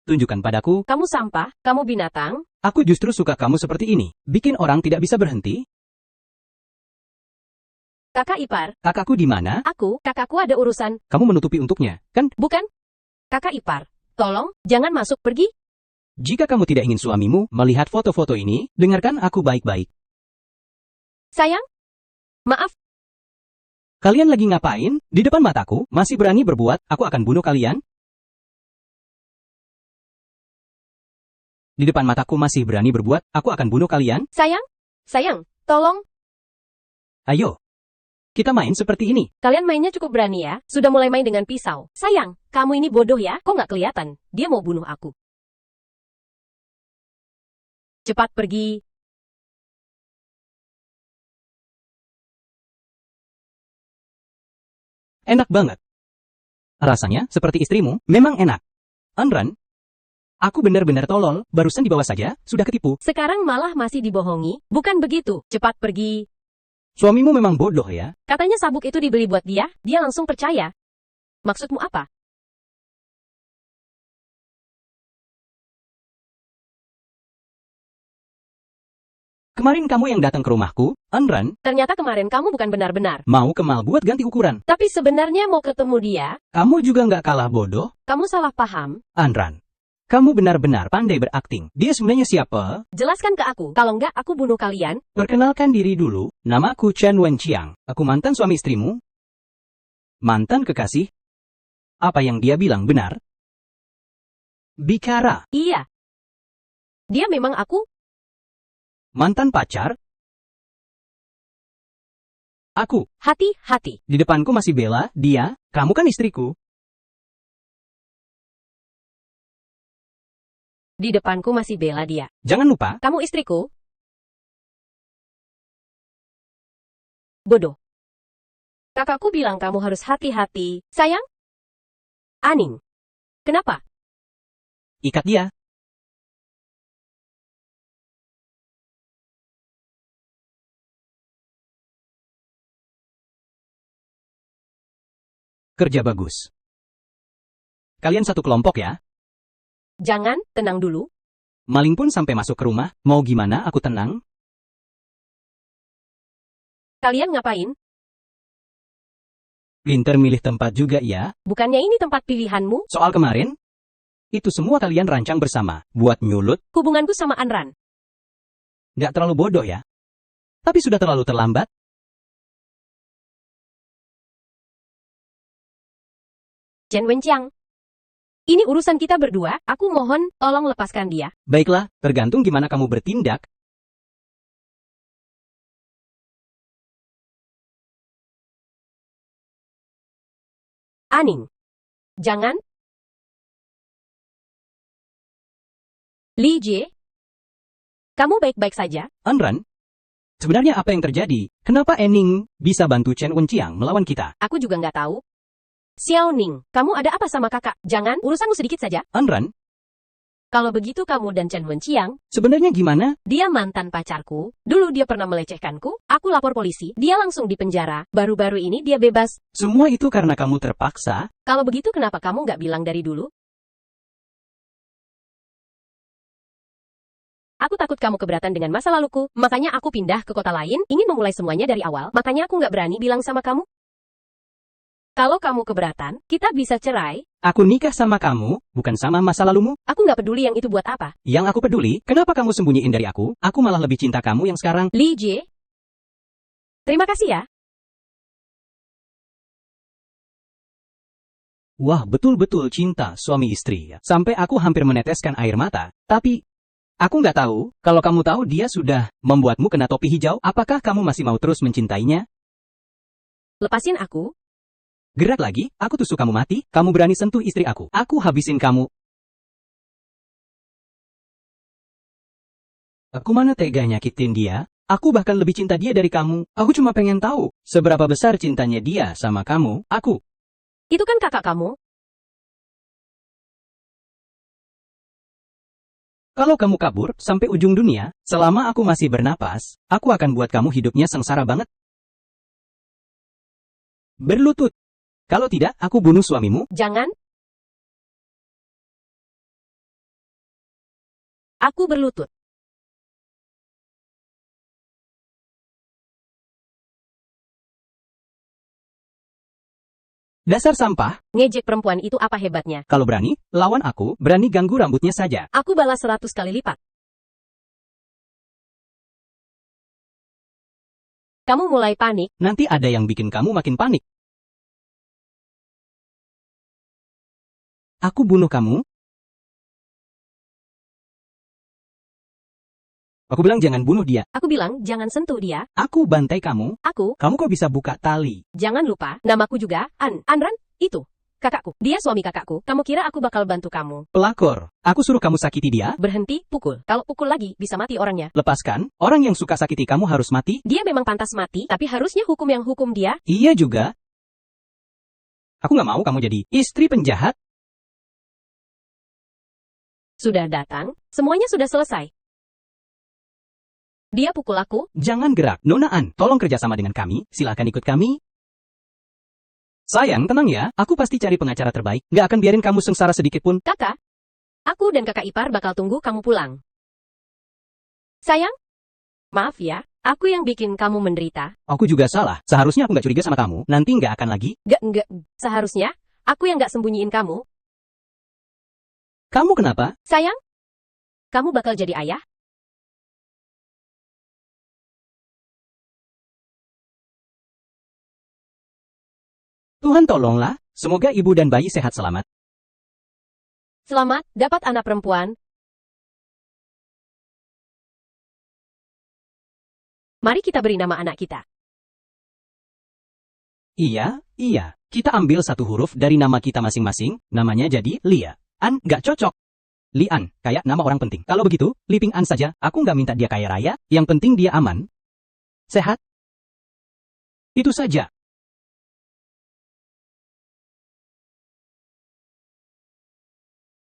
Tunjukkan padaku, Kamu sampah, kamu binatang. aku justru suka kamu seperti ini. Bikin orang tidak bisa berhenti. Kakak ipar, Kakakku di mana? kakakku ada urusan. Kamu menutupi untuknya, kan? Bukan? Kakak ipar, tolong, jangan masuk, pergi. Jika kamu tidak ingin suamimu melihat foto-foto ini, dengarkan aku baik-baik. Sayang? Maaf, Kalian lagi ngapain? Di depan mataku, masih berani berbuat, aku akan bunuh kalian. Di depan mataku masih berani berbuat, aku akan bunuh kalian. Sayang, tolong. Ayo, kita main seperti ini. Kalian mainnya cukup berani ya, sudah mulai main dengan pisau. Sayang, kamu ini bodoh ya, kok nggak kelihatan? Dia mau bunuh aku. Cepat pergi. Enak banget. Rasanya seperti istrimu, memang enak. Anran, aku benar-benar tolol, barusan di bawah saja, sudah ketipu. Sekarang malah masih dibohongi, bukan begitu? Cepat pergi. Suamimu memang bodoh ya. Katanya sabuk itu dibeli buat dia langsung percaya. Maksudmu apa? Kemarin kamu yang datang ke rumahku, Anran, Ternyata kemarin kamu bukan benar-benar. mau ke mall buat ganti ukuran. Tapi sebenarnya mau ketemu dia, Kamu juga nggak kalah bodoh, kamu salah paham. Anran. Kamu benar-benar pandai berakting. Dia sebenarnya siapa? Jelaskan ke aku, kalau nggak aku bunuh kalian. Perkenalkan diri dulu, namaku Chen Wenqiang. Aku mantan suami istrimu. Mantan kekasih. Apa yang dia bilang benar? Bicara. Iya. Dia memang aku. Mantan pacar? Aku. Hati-hati. Di depanku masih bela, dia, kamu kan istriku. Di depanku masih bela dia. Jangan lupa, Kamu istriku. Bodoh. Kakakku bilang kamu harus hati-hati. Sayang? Aning. Kenapa? ikat dia. Kerja bagus. Kalian satu kelompok ya? Jangan, tenang dulu. Maling pun sampai masuk ke rumah, mau gimana aku tenang? Kalian ngapain? Pinter milih tempat juga ya. Bukannya ini tempat pilihanmu? Soal kemarin, itu semua kalian rancang bersama, buat nyulut, Hubunganku sama Anran. nggak terlalu bodoh ya. Tapi sudah terlalu terlambat. Chen Wenqiang. Ini urusan kita berdua, aku mohon, tolong lepaskan dia. Baiklah, tergantung gimana kamu bertindak. Aning. Jangan. Li Jie. Kamu baik-baik saja? Anran, sebenarnya apa yang terjadi? Kenapa Ening bisa bantu Chen Wenqiang melawan kita? Aku juga nggak tahu. Xiao Ning, kamu ada apa sama kakak? Jangan, urusanmu sedikit saja. Anran, Kalau begitu kamu dan Chen Wenqiang, sebenarnya gimana? dia mantan pacarku. Dulu dia pernah melecehkanku, aku lapor polisi, dia langsung dipenjara. Baru-baru ini dia bebas. Semua itu karena kamu terpaksa. Kalau begitu kenapa kamu nggak bilang dari dulu? Aku takut kamu keberatan dengan masa laluku, makanya aku pindah ke kota lain, ingin memulai semuanya dari awal, makanya aku nggak berani bilang sama kamu. Kalau kamu keberatan, kita bisa cerai. Aku nikah sama kamu, bukan sama masa lalumu. Aku nggak peduli yang itu buat apa. Yang aku peduli, kenapa kamu sembunyiin dari aku? Aku malah lebih cinta kamu yang sekarang. Li Jie. Terima kasih ya. Wah, betul-betul cinta suami istri ya. Sampai aku hampir meneteskan air mata. Tapi, aku nggak tahu, kalau kamu tahu dia sudah membuatmu kena topi hijau, apakah kamu masih mau terus mencintainya? Lepasin aku. Gerak lagi, aku tusuk kamu mati, kamu berani sentuh istri aku habisin kamu. Aku mana tega nyakitin dia, aku bahkan lebih cinta dia dari kamu. Aku cuma pengen tahu, seberapa besar cintanya dia sama kamu, aku. Itu kan kakak kamu. Kalau kamu kabur sampai ujung dunia, selama aku masih bernapas, aku akan buat kamu hidupnya sengsara banget. Berlutut. Kalau tidak, aku bunuh suamimu. Jangan. Aku berlutut. Dasar sampah, Ngejek perempuan itu apa hebatnya? kalau berani, lawan aku, berani ganggu rambutnya saja. Aku balas 100 kali lipat. Kamu mulai panik. Nanti ada yang bikin kamu makin panik. Aku bunuh kamu? Aku bilang jangan bunuh dia. Aku bilang jangan sentuh dia. Aku bantai kamu. Kamu kok bisa buka tali? Jangan lupa, namaku juga, Anran, itu. Kakakku, dia suami kakakku. Kamu kira aku bakal bantu kamu? Pelakor. Aku suruh kamu sakiti dia. Berhenti, pukul. Kalau pukul lagi, bisa mati orangnya. Lepaskan. Orang yang suka sakiti kamu harus mati. Dia memang pantas mati, tapi harusnya hukum yang hukum dia. Iya juga. Aku nggak mau kamu jadi istri penjahat. Sudah datang, semuanya sudah selesai. Dia pukul aku. Jangan gerak. Nona An, tolong kerjasama dengan kami. Silakan ikut kami. Sayang, tenang ya. Aku pasti cari pengacara terbaik. Nggak akan biarin kamu sengsara sedikit pun. Kakak, aku dan kakak ipar bakal tunggu kamu pulang. Sayang, maaf ya, aku yang bikin kamu menderita. Aku juga salah. Seharusnya aku nggak curiga sama kamu. Nanti nggak akan lagi. Enggak. Seharusnya, aku yang nggak sembunyiin kamu. Kamu kenapa? Sayang, kamu bakal jadi ayah. Tuhan tolonglah. Semoga ibu dan bayi sehat selamat. Selamat, dapat anak perempuan. Mari kita beri nama anak kita. Iya. Kita ambil satu huruf dari nama kita masing-masing. Namanya jadi Lia. An nggak cocok. Lian, kayak nama orang penting. Kalau begitu, Liping An saja. Aku nggak minta dia kaya raya. Yang penting dia aman. Sehat. Itu saja.